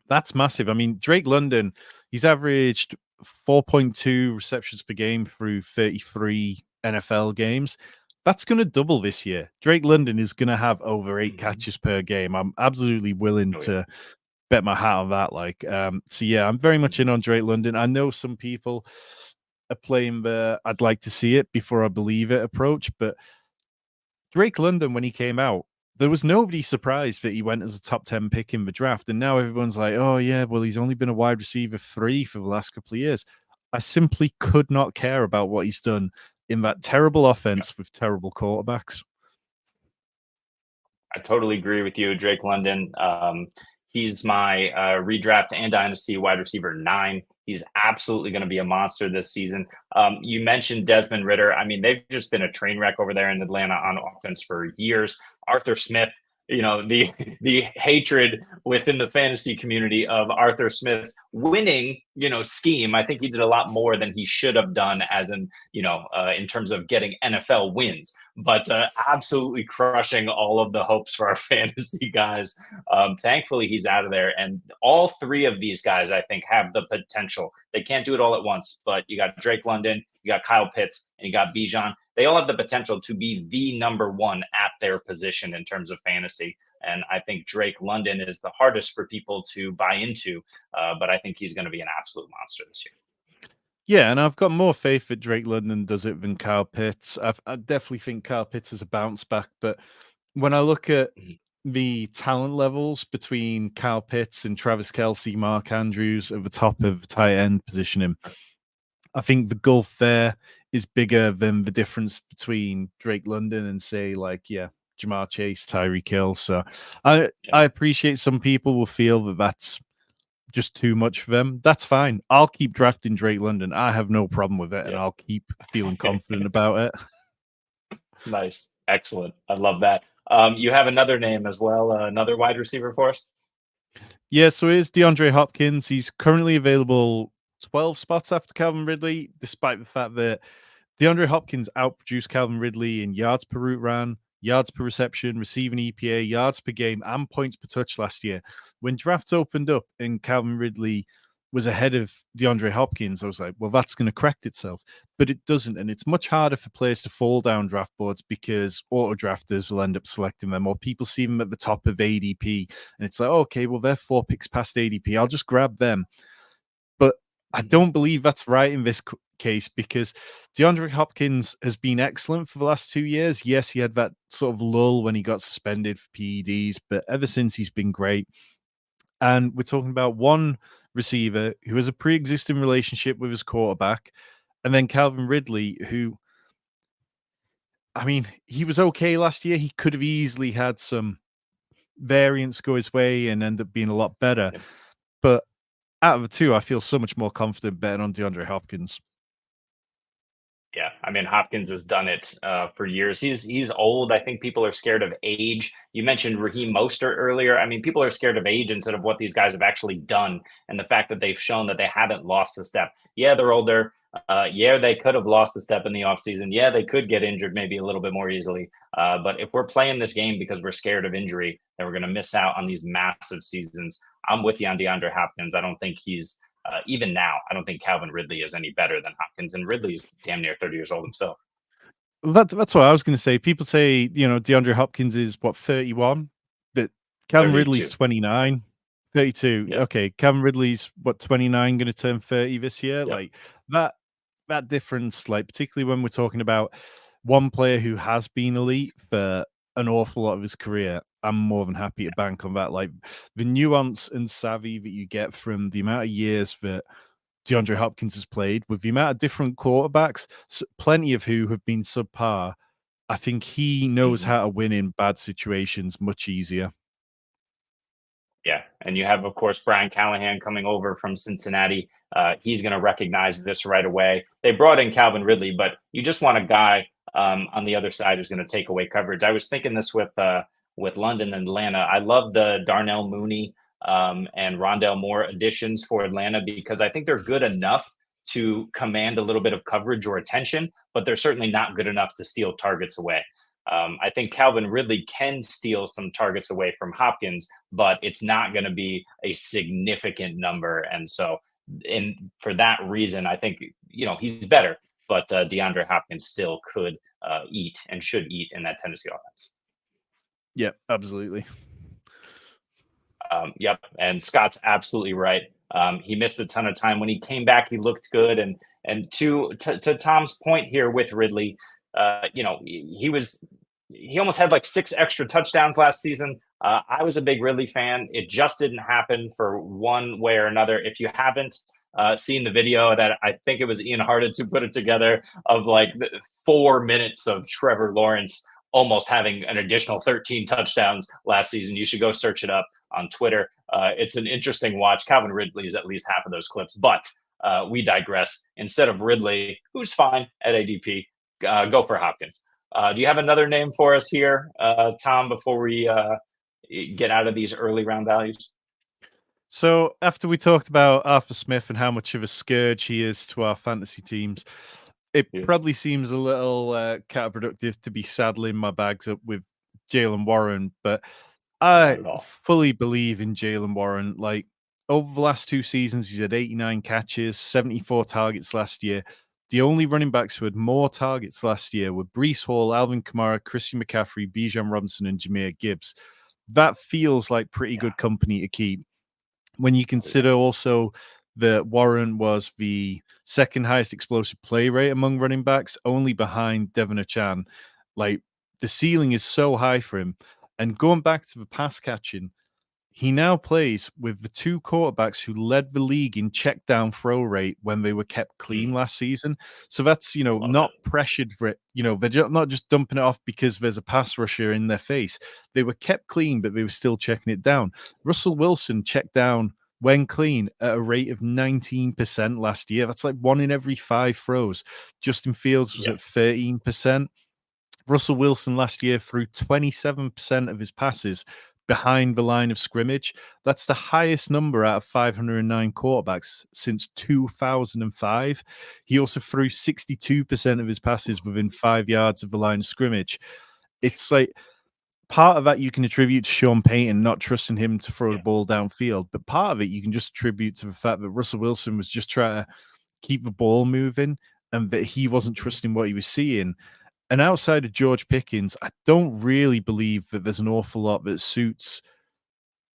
That's massive. I mean, Drake London, he's averaged 4.2 receptions per game through 33 NFL games. That's going to double this year. Drake London is going to have over 8 Mhm. catches per game. I'm absolutely willing Oh, yeah. to bet my hat on that. So yeah, I'm very much in Mhm. on Drake London. I know some people are playing the I'd like to see it before I believe it approach, but Drake London, when he came out, there was nobody surprised that he went as a top 10 pick in the draft. And now everyone's like, oh, yeah, well, he's only been a wide receiver 3 for the last couple of years. I simply could not care about what he's done in that terrible offense with terrible quarterbacks. I totally agree with you, Drake London. He's my redraft and dynasty wide receiver 9. He's absolutely going to be a monster this season. You mentioned Desmond Ridder. I mean, they've just been a train wreck over there in Atlanta on offense for years. Arthur Smith, the hatred within the fantasy community of Arthur Smith's winning, scheme. I think he did a lot more than he should have done in terms of getting NFL wins, but absolutely crushing all of the hopes for our fantasy guys. Thankfully, he's out of there. And all 3 of these guys, I think, have the potential. They can't do it all at once, but you got Drake London, you got Kyle Pitts, and you got Bijan. They all have the potential to be the number 1 at their position in terms of fantasy. And I think Drake London is the hardest for people to buy into, but I think he's going to be an absolute monster this year. Yeah, and I've got more faith that Drake London does it than Kyle Pitts. I definitely think Kyle Pitts is a bounce back, but when I look at Mhm. the talent levels between Kyle Pitts and Travis Kelce, Mark Andrews at the top of the tight end positioning, I think the gulf there is bigger than the difference between Drake London and say Jamar Chase, Tyreek Hill. So I Yeah. appreciate some people will feel that that's just too much for them. That's fine. I'll keep drafting Drake London. I have no problem with it, and Yeah. I'll keep feeling confident about it. Nice. Excellent. I love that. You have another name as well, another wide receiver for us? Yeah, so here's DeAndre Hopkins. He's currently available 12 spots after Calvin Ridley, despite the fact that DeAndre Hopkins outproduced Calvin Ridley in yards per route ran, yards per reception, receiving EPA, yards per game, and points per touch last year. When drafts opened up and Calvin Ridley was ahead of DeAndre Hopkins, I was like, well, that's going to correct itself. But it doesn't. And it's much harder for players to fall down draft boards because auto drafters will end up selecting them, or people see them at the top of ADP. And it's like, okay, well, they're 4 picks past ADP. I'll just grab them. But I don't believe that's right in this case because DeAndre Hopkins has been excellent for the last 2 years. Yes, he had that sort of lull when he got suspended for PEDs, but ever since he's been great. And we're talking about one receiver who has a pre-existing relationship with his quarterback, and then Calvin Ridley, who, I mean, he was okay last year. He could have easily had some variance go his way and end up being a lot better. Yep. But out of the two, I feel so much more confident betting on DeAndre Hopkins. Yeah, I mean Hopkins has done it for years. He's old. I think people are scared of age. You mentioned Raheem Mostert earlier. I mean, people are scared of age instead of what these guys have actually done and the fact that they've shown that they haven't lost a step. Yeah, they're older. Yeah, they could have lost a step in the offseason. Yeah, they could get injured maybe a little bit more easily. But if we're playing this game because we're scared of injury, then we're going to miss out on these massive seasons. I'm with you on DeAndre Hopkins. I don't think he's even now, I don't think Calvin Ridley is any better than Hopkins, and Ridley's damn near 30 years old himself. That's what I was going to say. People say, DeAndre Hopkins is what, 31, but Calvin Ridley's 32. 29, 32. Yep. Okay, Calvin Ridley's what, 29, going to turn 30 this year. Yep. Like that difference, like particularly when we're talking about one player who has been elite for an awful lot of his career, I'm more than happy to bank on that. Like the nuance and savvy that you get from the amount of years that DeAndre Hopkins has played with the amount of different quarterbacks, plenty of who have been subpar. I think he knows Mm-hmm. how to win in bad situations much easier. Yeah, and you have, of course, Brian Callahan coming over from Cincinnati. He's going to recognize this right away. They brought in Calvin Ridley, but you just want a guy on the other side who's going to take away coverage. I was thinking this with London and Atlanta. I love the Darnell Mooney and Rondell Moore additions for Atlanta because I think they're good enough to command a little bit of coverage or attention, but they're certainly not good enough to steal targets away. I think Calvin Ridley can steal some targets away from Hopkins, but it's not going to be a significant number. And so, for that reason, I think he's better, but DeAndre Hopkins still could eat and should eat in that Tennessee offense. Yeah, absolutely. Yep, and Scott's absolutely right. He missed a ton of time. When he came back, he looked good. And to Tom's point here with Ridley, he almost had like 6 extra touchdowns last season. I was a big Ridley fan. It just didn't happen for one way or another. If you haven't seen the video that I think it was Ian Harditz who put it together of like 4 minutes of Trevor Lawrence almost having an additional 13 touchdowns last season. You should go search it up on Twitter. It's an interesting watch. Calvin Ridley is at least half of those clips, but we digress. Instead of Ridley, who's fine at ADP, go for Hopkins. Do you have another name for us here, Tom, before we get out of these early round values? So after we talked about Arthur Smith and how much of a scourge he is to our fantasy teams, it Yes. probably seems a little counterproductive to be saddling my bags up with Jaylen Warren, but I fully believe in Jaylen Warren. Like over the last 2 seasons, he's had 89 catches, 74 targets last year. The only running backs who had more targets last year were Breece Hall, Alvin Kamara, Christian McCaffrey, Bijan Robinson, and Jahmyr Gibbs. That feels like pretty good company to keep. When you consider also that Warren was the second highest explosive play rate among running backs, only behind Devon Achane. Like the ceiling is so high for him. And going back to the pass catching, he now plays with the 2 quarterbacks who led the league in check down throw rate when they were kept clean last season. So that's, not pressured for it. They're not just dumping it off because there's a pass rusher in their face. They were kept clean, but they were still checking it down. Russell Wilson checked down when clean at a rate of 19% last year. That's like 1 in every 5 throws. Justin Fields was at 13%. Russell Wilson last year threw 27% of his passes behind the line of scrimmage. That's the highest number out of 509 quarterbacks since 2005. He also threw 62% of his passes within 5 yards of the line of scrimmage. It's like part of that you can attribute to Sean Payton not trusting him to throw the ball downfield, but part of it you can just attribute to the fact that Russell Wilson was just trying to keep the ball moving and that he wasn't trusting what he was seeing. And outside of George Pickens, I don't really believe that there's an awful lot that suits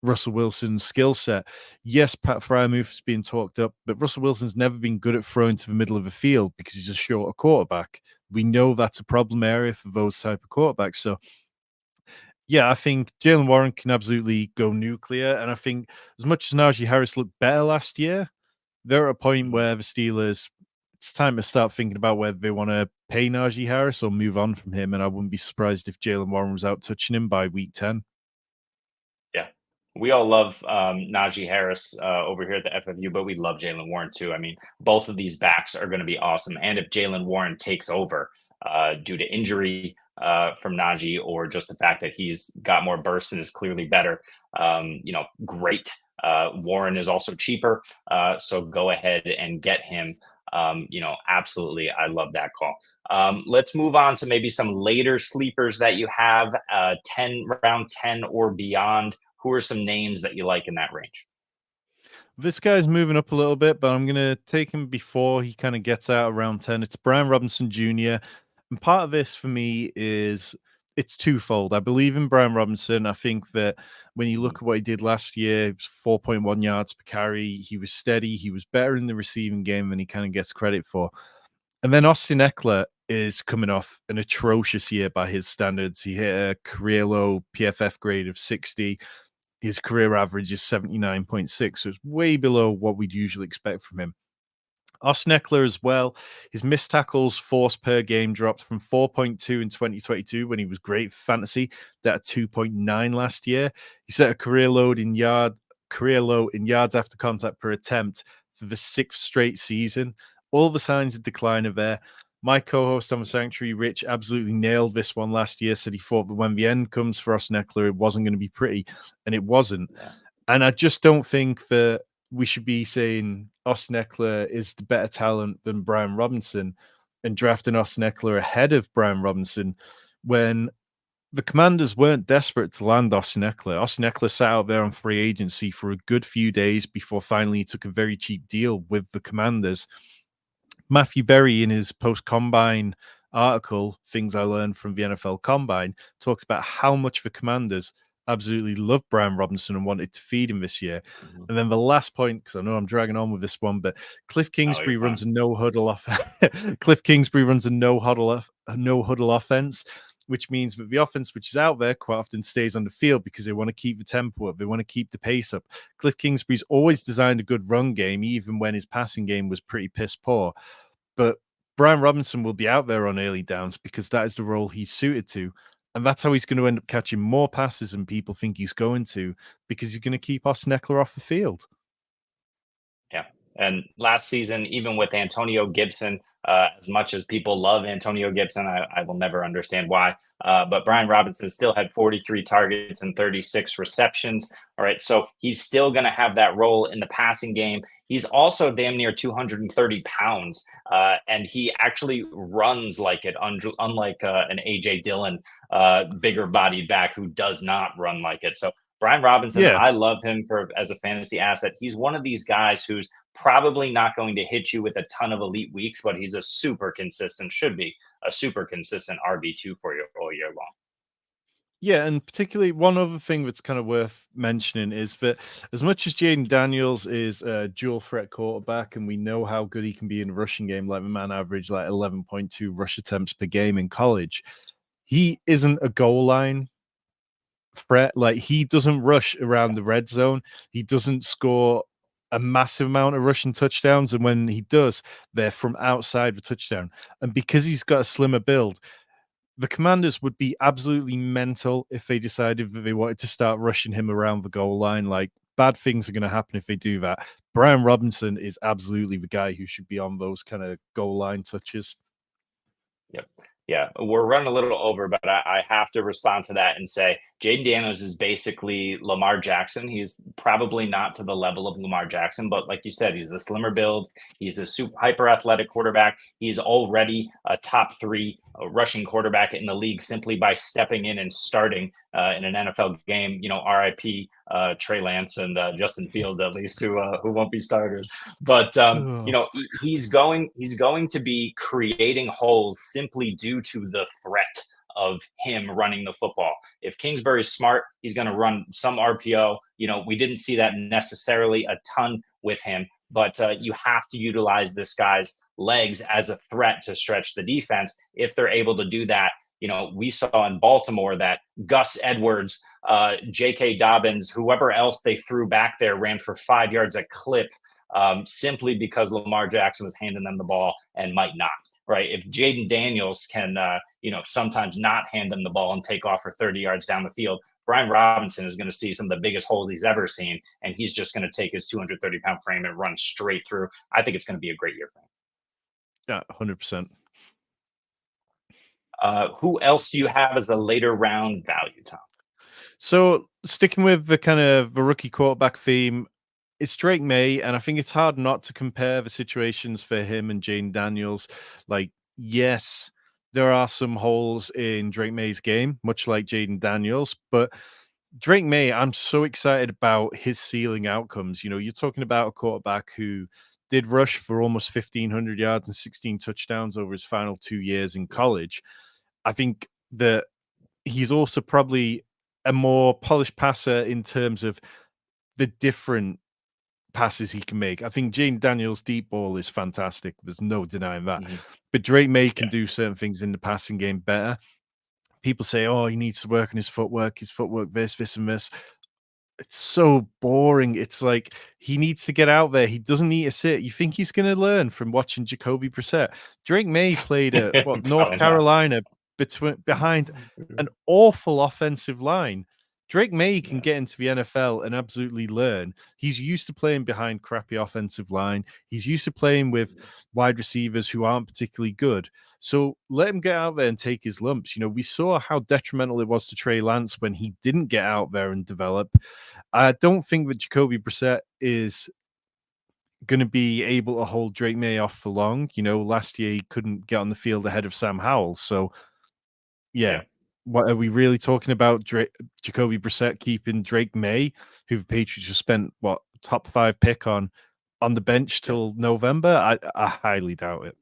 Russell Wilson's skill set. Yes, Pat Fryermuth is being talked up, but Russell Wilson's never been good at throwing to the middle of the field because he's a shorter quarterback. We know that's a problem area for those type of quarterbacks. So, yeah, I think Jaylen Warren can absolutely go nuclear. And I think as much as Najee Harris looked better last year, they're at a point where the Steelers, it's time to start thinking about whether they want to pay Najee Harris or move on from him. And I wouldn't be surprised if Jaylen Warren was out touching him by week 10. Yeah. We all love Najee Harris over here at the FFU, but we love Jaylen Warren too. I mean, both of these backs are going to be awesome. And if Jaylen Warren takes over due to injury from Najee or just the fact that he's got more bursts and is clearly better, great. Warren is also cheaper. So go ahead and get him. Absolutely. I love that call. Let's move on to maybe some later sleepers that you have, round 10 or beyond. Who are some names that you like in that range? This guy's moving up a little bit, but I'm going to take him before he kind of gets out around 10. It's Brian Robinson Jr. And part of this for me is it's twofold. I believe in Brian Robinson. I think that when you look at what he did last year, it was 4.1 yards per carry. He was steady. He was better in the receiving game than he kind of gets credit for. And then Austin Eckler is coming off an atrocious year by his standards. He hit a career low PFF grade of 60. His career average is 79.6, so it's way below what we'd usually expect from him. Austin Eckler as well, his missed tackles forced per game dropped from 4.2 in 2022 when he was great for fantasy, that 2.9 last year. He set a career low in yards after contact per attempt for the 6th straight season. All the signs of decline are there. My co-host on the Sanctuary, Rich, absolutely nailed this one last year, said he thought that when the end comes for Austin Eckler, it wasn't going to be pretty, and it wasn't. Yeah. And I just don't think that we should be saying Austin Eckler is the better talent than Brian Robinson and drafting Austin Eckler ahead of Brian Robinson when the Commanders weren't desperate to land Austin Eckler. Austin Eckler sat out there on free agency for a good few days before finally he took a very cheap deal with the Commanders. Matthew Berry, in his post-combine article, Things I Learned from the NFL Combine, talks about how much the Commanders absolutely loved Brian Robinson and wanted to feed him this year. Mm-hmm. And then the last point, because I know I'm dragging on with this one, but Cliff Kingsbury runs a no-huddle Cliff Kingsbury runs a no-huddle offense, which means that the offense which is out there quite often stays on the field because they want to keep the tempo up. They want to keep the pace up. Cliff Kingsbury's always designed a good run game, even when his passing game was pretty piss poor. But Brian Robinson will be out there on early downs because that is the role he's suited to. And that's how he's going to end up catching more passes than people think he's going to because he's going to keep Austin Eckler off the field. Yeah. And last season, even with Antonio Gibson, as much as people love Antonio Gibson, I will never understand why. But Brian Robinson still had 43 targets and 36 receptions. All right. So he's still going to have that role in the passing game. He's also damn near 230 pounds. And he actually runs like it, unlike an A.J. Dillon, bigger bodied back who does not run like it. So Brian Robinson, yeah. I love him as a fantasy asset. He's one of these guys who's probably not going to hit you with a ton of elite weeks, but he's should be a super consistent RB2 for you all year long. Yeah, and particularly one other thing that's kind of worth mentioning is that as much as Jaden Daniels is a dual threat quarterback, and we know how good he can be in the rushing game, like the man averaged like 11.2 rush attempts per game in college, he isn't a goal line threat. Like, he doesn't rush around the red zone. He doesn't score a massive amount of rushing touchdowns, and when he does, they're from outside the touchdown. And because he's got a slimmer build, the Commanders would be absolutely mental if they decided that they wanted to start rushing him around the goal line. Like, bad things are going to happen if they do that. Brian Robinson is absolutely the guy who should be on those kind of goal line touches. Yep. Yeah, we're running a little over, but I have to respond to that and say Jaden Daniels is basically Lamar Jackson. He's probably not to the level of Lamar Jackson, but like you said, he's a slimmer build. He's a super hyper athletic quarterback. He's already a top 3 rushing quarterback in the league simply by stepping in and starting in an NFL game. RIP Trey Lance and Justin Fields, at least, who won't be starters. But he's going to be creating holes simply due to the threat of him running the football. If Kingsbury's smart, he's going to run some RPO. We didn't see that necessarily a ton with him, but you have to utilize this guy's legs as a threat to stretch the defense. If they're able to do that, we saw in Baltimore that Gus Edwards, J.K. Dobbins, whoever else they threw back there ran for 5 yards a clip, simply because Lamar Jackson was handing them the ball and might not. Right. If Jaden Daniels can, sometimes not hand them the ball and take off for 30 yards down the field, Brian Robinson is going to see some of the biggest holes he's ever seen. And he's just going to take his 230-pound frame and run straight through. I think it's going to be a great year for him. Yeah, 100%. Who else do you have as a later round value, Tom? So sticking with the kind of the rookie quarterback theme, it's Drake Maye, and I think it's hard not to compare the situations for him and Jane Daniels. Like, yes, there are some holes in Drake Maye's game, much like Jaden Daniels, but Drake Maye, I'm so excited about his ceiling outcomes. You're talking about a quarterback who did rush for almost 1,500 yards and 16 touchdowns over his final 2 years in college. I think that he's also probably a more polished passer in terms of the different passes he can make. I think Jane Daniels' deep ball is fantastic. There's no denying that. Mm-hmm. But Drake Maye can do certain things in the passing game better. People say, oh, he needs to work on his footwork, this, and this. It's so boring. It's like he needs to get out there. He doesn't need to sit. You think he's going to learn from watching Jacoby Brissett? Drake Maye played at North Carolina behind an awful offensive line. Drake Maye can get into the NFL and absolutely learn. He's used to playing behind crappy offensive line. He's used to playing with wide receivers who aren't particularly good. So let him get out there and take his lumps. We saw how detrimental it was to Trey Lance when he didn't get out there and develop. I don't think that Jacoby Brissett is going to be able to hold Drake Maye off for long. Last year he couldn't get on the field ahead of Sam Howell. So, yeah. What are we really talking about? Jacoby Brissett keeping Drake Maye, who the Patriots just spent top 5 pick on the bench till November? I highly doubt it.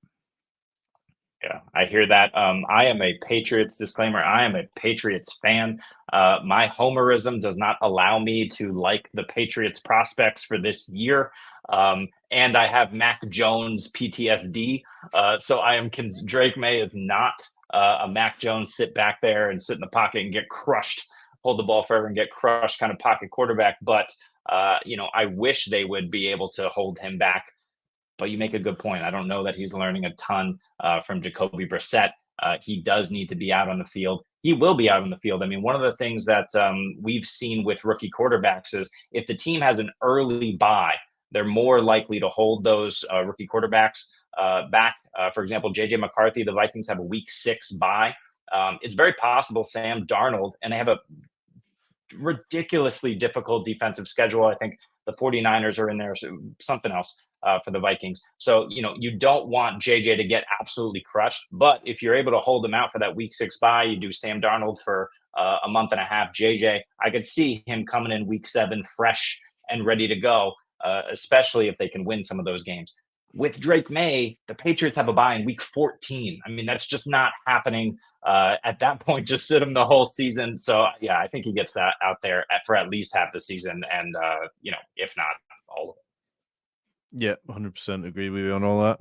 Yeah, I hear that. I am a Patriots disclaimer. I am a Patriots fan. My homerism does not allow me to like the Patriots prospects for this year. And I have Mac Jones PTSD. So Drake Maye is not a Mac Jones sit back there and sit in the pocket and get crushed, hold the ball forever and get crushed kind of pocket quarterback. But, I wish they would be able to hold him back. But you make a good point. I don't know that he's learning a ton from Jacoby Brissett. He does need to be out on the field. He will be out on the field. I mean, one of the things that we've seen with rookie quarterbacks is if the team has an early bye, they're more likely to hold those rookie quarterbacks back. For example, J.J. McCarthy, the Vikings have a week 6 bye. It's very possible Sam Darnold, and they have a ridiculously difficult defensive schedule. I think the 49ers are in there, so something else for the Vikings. So, you don't want JJ to get absolutely crushed, but if you're able to hold him out for that week 6 bye, you do Sam Darnold for a month and a half. JJ, I could see him coming in week 7 fresh and ready to go, especially if they can win some of those games. With Drake Maye, the Patriots have a bye in week 14. I mean, that's just not happening at that point. Just sit him the whole season. So, yeah, I think he gets that out there for at least half the season and, if not all of it. Yeah, 100% agree with you on all that.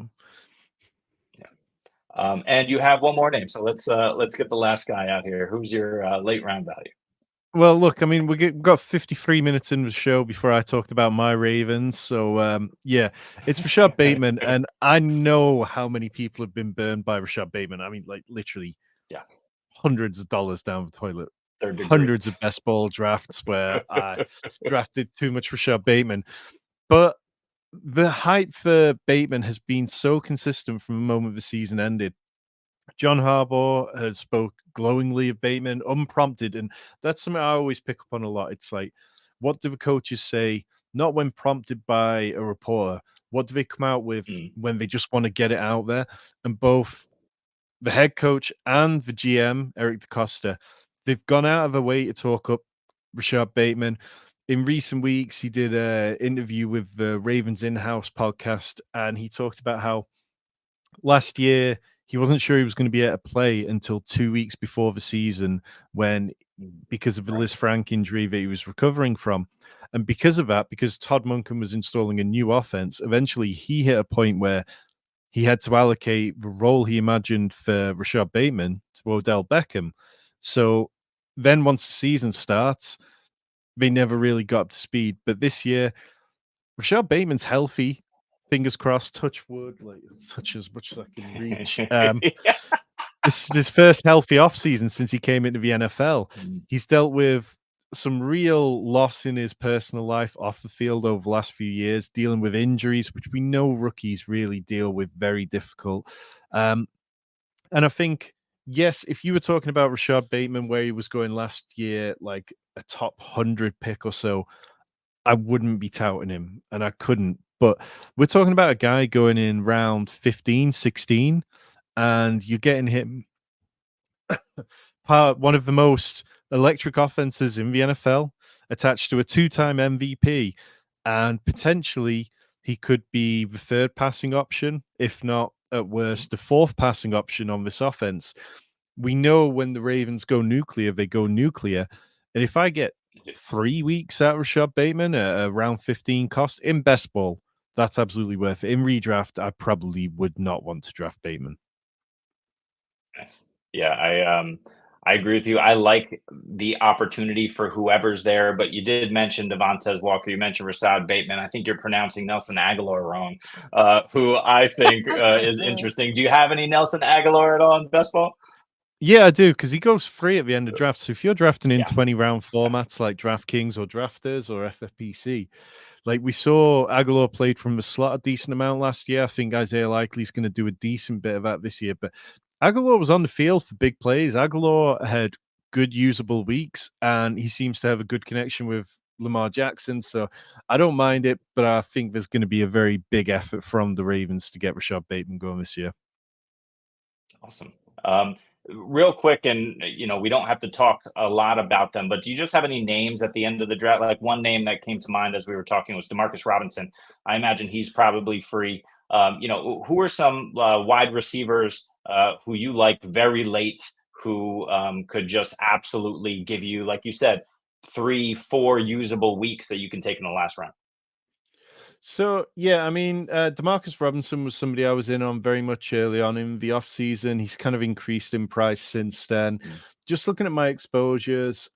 Yeah. And you have one more name. So let's get the last guy out here. Who's your late round value? Well, look, I mean, we've got 53 minutes in the show before I talked about my Ravens. So, yeah, it's Rashod Bateman. And I know how many people have been burned by Rashod Bateman. I mean, like literally hundreds of dollars down the toilet. Hundreds of best ball drafts where I drafted too much Rashod Bateman. But the hype for Bateman has been so consistent from the moment the season ended. John Harbaugh has spoke glowingly of Bateman, unprompted, and that's something I always pick up on a lot. It's like, what do the coaches say? Not when prompted by a reporter. What do they come out with when they just want to get it out there? And both the head coach and the GM, Eric DeCosta, they've gone out of their way to talk up Rashod Bateman. In recent weeks, he did an interview with the Ravens in-house podcast, and he talked about how last year he wasn't sure he was going to be able to play until 2 weeks before the season when, because of the Liz Frank injury that he was recovering from. And because of that, because Todd Monken was installing a new offense, eventually he hit a point where he had to allocate the role he imagined for Rashod Bateman to Odell Beckham. So then once the season starts, they never really got up to speed. But this year, Rashod Bateman's healthy. Fingers crossed, touch wood, like touch as much as I can reach. This is his first healthy offseason since he came into the NFL. He's dealt with some real loss in his personal life off the field over the last few years, dealing with injuries, which we know rookies really deal with very difficult. And I think, yes, if you were talking about Rashod Bateman, where he was going last year, like a top 100 pick or so, I wouldn't be touting him, and I couldn't. But we're talking about a guy going in round 15, 16, and you're getting him one of the most electric offenses in the NFL, attached to a two-time MVP, and potentially he could be the third passing option, if not at worst the fourth passing option on this offense. We know when the Ravens go nuclear, they go nuclear. And if I get 3 weeks out of Rashod Bateman at around 15 cost in best ball, that's absolutely worth it. In redraft, I probably would not want to draft Bateman. Nice. Yeah, I agree with you. I like the opportunity for whoever's there, but you did mention Devontae Walker. You mentioned Rashod Bateman. I think you're pronouncing Nelson Aguilar wrong, who I think is interesting. Do you have any Nelson Aguilar at all in best ball? Yeah, I do, because he goes free at the end of drafts. So if you're drafting in Yeah. 20-round formats like DraftKings or Drafters or FFPC, like we saw Aguilar played from the slot a decent amount last year. I think Isaiah Likely's going to do a decent bit of that this year. But Aguilar was on the field for big plays. Aguilar had good usable weeks, and he seems to have a good connection with Lamar Jackson. So I don't mind it, but I think there's going to be a very big effort from the Ravens to get Rashod Bateman going this year. Awesome. Real quick, and we don't have to talk a lot about them, but do you just have any names at the end of the draft? Like one name that came to mind as we were talking was Demarcus Robinson. I imagine he's probably free. Who are some wide receivers who you like very late, who could just absolutely give you, like you said, 3-4 usable weeks that you can take in the last round? So yeah, I mean, Demarcus Robinson was somebody I was in on very much early on in the off season. He's kind of increased in price since then. Just looking at my exposures,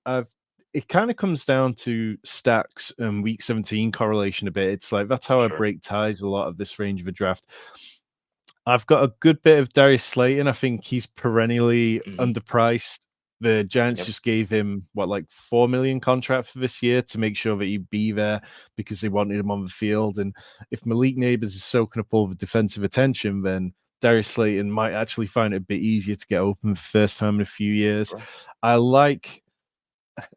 it kind of comes down to stacks and week 17 correlation a bit. It's like that's how I Sure. break ties a lot of this range of a draft. I've got a good bit of Darius Slayton. I think he's perennially underpriced. The Giants just gave him like 4 million contract for this year to make sure that he'd be there because they wanted him on the field. And if Malik Neighbors is soaking up all the defensive attention, then Darius Slayton might actually find it a bit easier to get open for the first time in a few years. Sure. I like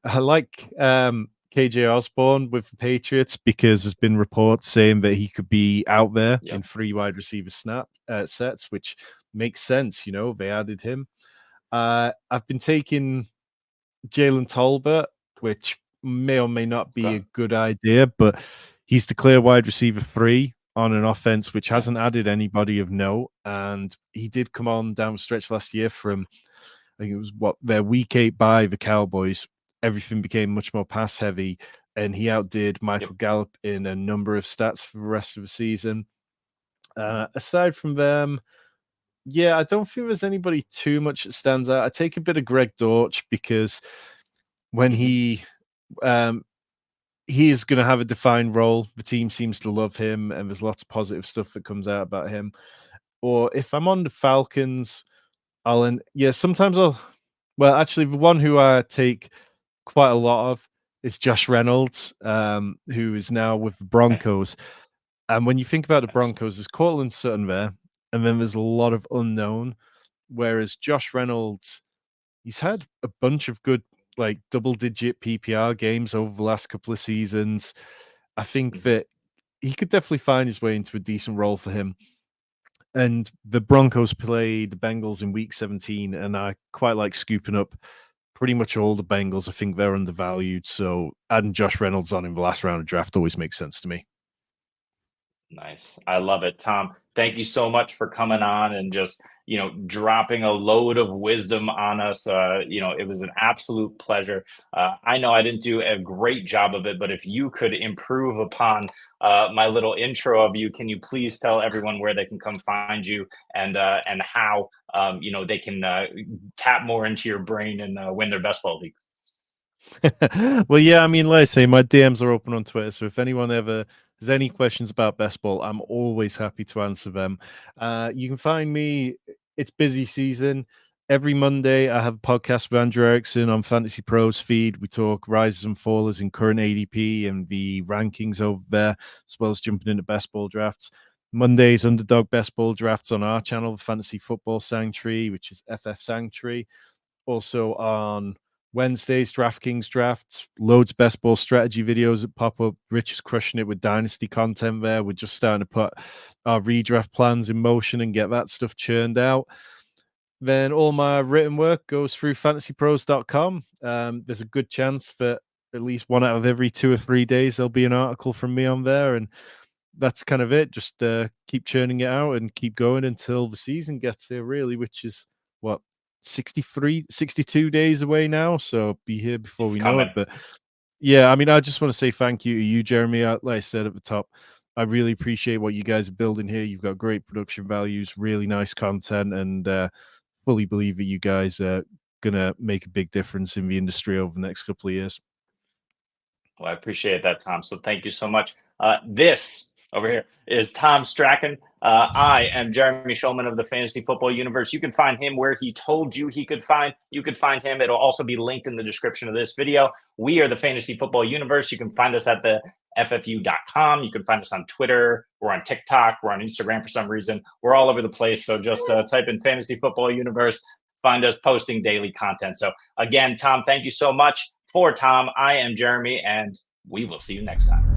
KJ Osborne with the Patriots because there's been reports saying that he could be out there in 3 wide receiver sets, which makes sense. They added him. I've been taking Jalen Tolbert, which may or may not be a good idea, but he's the clear wide receiver 3 on an offense which hasn't added anybody of note. And he did come on down the stretch last year from, I think it was their week 8 by the Cowboys. Everything became much more pass heavy, and he outdid Michael Gallup in a number of stats for the rest of the season. Aside from them, yeah, I don't think there's anybody too much that stands out. I take a bit of Greg Dortch because when he is going to have a defined role. The team seems to love him, and there's lots of positive stuff that comes out about him. Or if I'm on the Falcons, sometimes actually, the one who I take quite a lot of is Josh Reynolds, who is now with the Broncos. Nice. And when you think about the Broncos, there's Cortland Sutton there, and then there's a lot of unknown. Whereas Josh Reynolds, he's had a bunch of good, like double-digit PPR games over the last couple of seasons. I think that he could definitely find his way into a decent role for him. And the Broncos play the Bengals in week 17, and I quite like scooping up pretty much all the Bengals. I think they're undervalued, so adding Josh Reynolds on in the last round of draft always makes sense to me. Nice. I love it. Tom, thank you so much for coming on and just, dropping a load of wisdom on us. It was an absolute pleasure. I know I didn't do a great job of it, but if you could improve upon my little intro of you, can you please tell everyone where they can come find you and how they can tap more into your brain and win their best ball leagues? Well, yeah, I mean, like I say, my DMs are open on Twitter. So if anyone ever has any questions about best ball, I'm always happy to answer them. You can find me, it's busy season. Every Monday, I have a podcast with Andrew Erickson on Fantasy Pros feed. We talk rises and fallers in current ADP and the rankings over there, as well as jumping into best ball drafts. Mondays, Underdog best ball drafts on our channel, Fantasy Football Sanctuary, which is FF Sanctuary. Also on Wednesdays, DraftKings drafts, loads of best ball strategy videos that pop up. Rich is crushing it with dynasty content there. We're just starting to put our redraft plans in motion and get that stuff churned out. Then all my written work goes through fantasypros.com. There's a good chance that at least one out of every 2 or 3 days there'll be an article from me on there. And that's kind of it. Just keep churning it out and keep going until the season gets here, really, which is what, 62 days away now. So be here before It's we know it. coming. But yeah, I mean, I just want to say thank you to you, Jeremy. Like I said at the top, I really appreciate what you guys are building here. You've got great production values, really nice content, and fully believe that you guys are going to make a big difference in the industry over the next couple of years. Well, I appreciate that, Tom. So thank you so much. This over here is Tom Strachan. I am Jeremy Schulman of the Fantasy Football Universe. You can find him where he told you you could find him. It'll also be linked in the description of this video. We are the Fantasy Football Universe. You can find us at the FFU.com. You can find us on Twitter. We're on TikTok. We're on Instagram for some reason. We're all over the place. So just type in Fantasy Football Universe. Find us posting daily content. So again, Tom, thank you so much. For Tom, I am Jeremy, and we will see you next time.